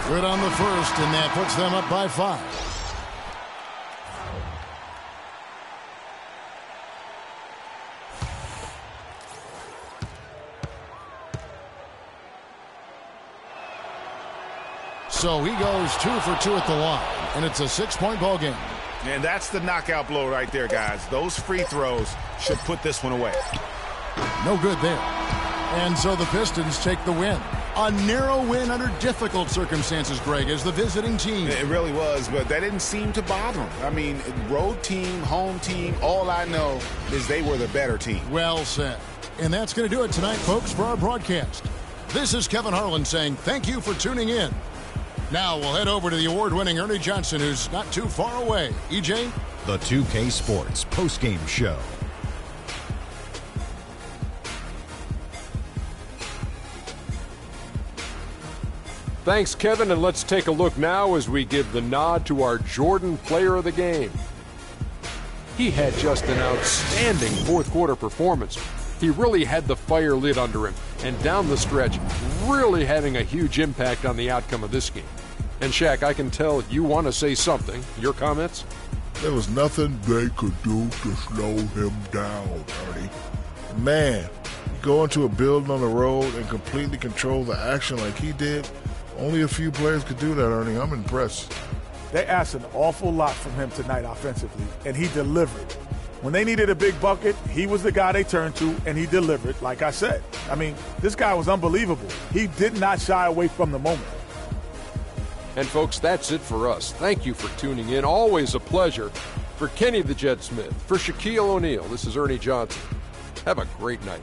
Good on the first, and that puts them up by 5. So he goes 2 for 2 at the line, and it's a 6-point ball game. And that's the knockout blow right there, guys. Those free throws should put this one away. No good there. And so the Pistons take the win. A narrow win under difficult circumstances, Greg, as the visiting team. It really was, but that didn't seem to bother them. I mean, road team, home team, all I know is they were the better team. Well said. And that's going to do it tonight, folks, for our broadcast. This is Kevin Harlan saying thank you for tuning in. Now we'll head over to the award-winning Ernie Johnson, who's not too far away. EJ? The 2K Sports postgame show. Thanks, Kevin, and let's take a look now as we give the nod to our Jordan Player of the Game. He had just an outstanding fourth-quarter performance. He really had the fire lit under him, and down the stretch, really having a huge impact on the outcome of this game. And Shaq, I can tell you want to say something. Your comments? There was nothing they could do to slow him down, Ernie. Man, go into a building on the road and completely control the action like he did. Only a few players could do that, Ernie. I'm impressed. They asked an awful lot from him tonight offensively, and he delivered. When they needed a big bucket, he was the guy they turned to, and he delivered, like I said. I mean, this guy was unbelievable. He did not shy away from the moment. And, folks, that's it for us. Thank you for tuning in. Always a pleasure. For Kenny the Jet Smith, for Shaquille O'Neal, this is Ernie Johnson. Have a great night.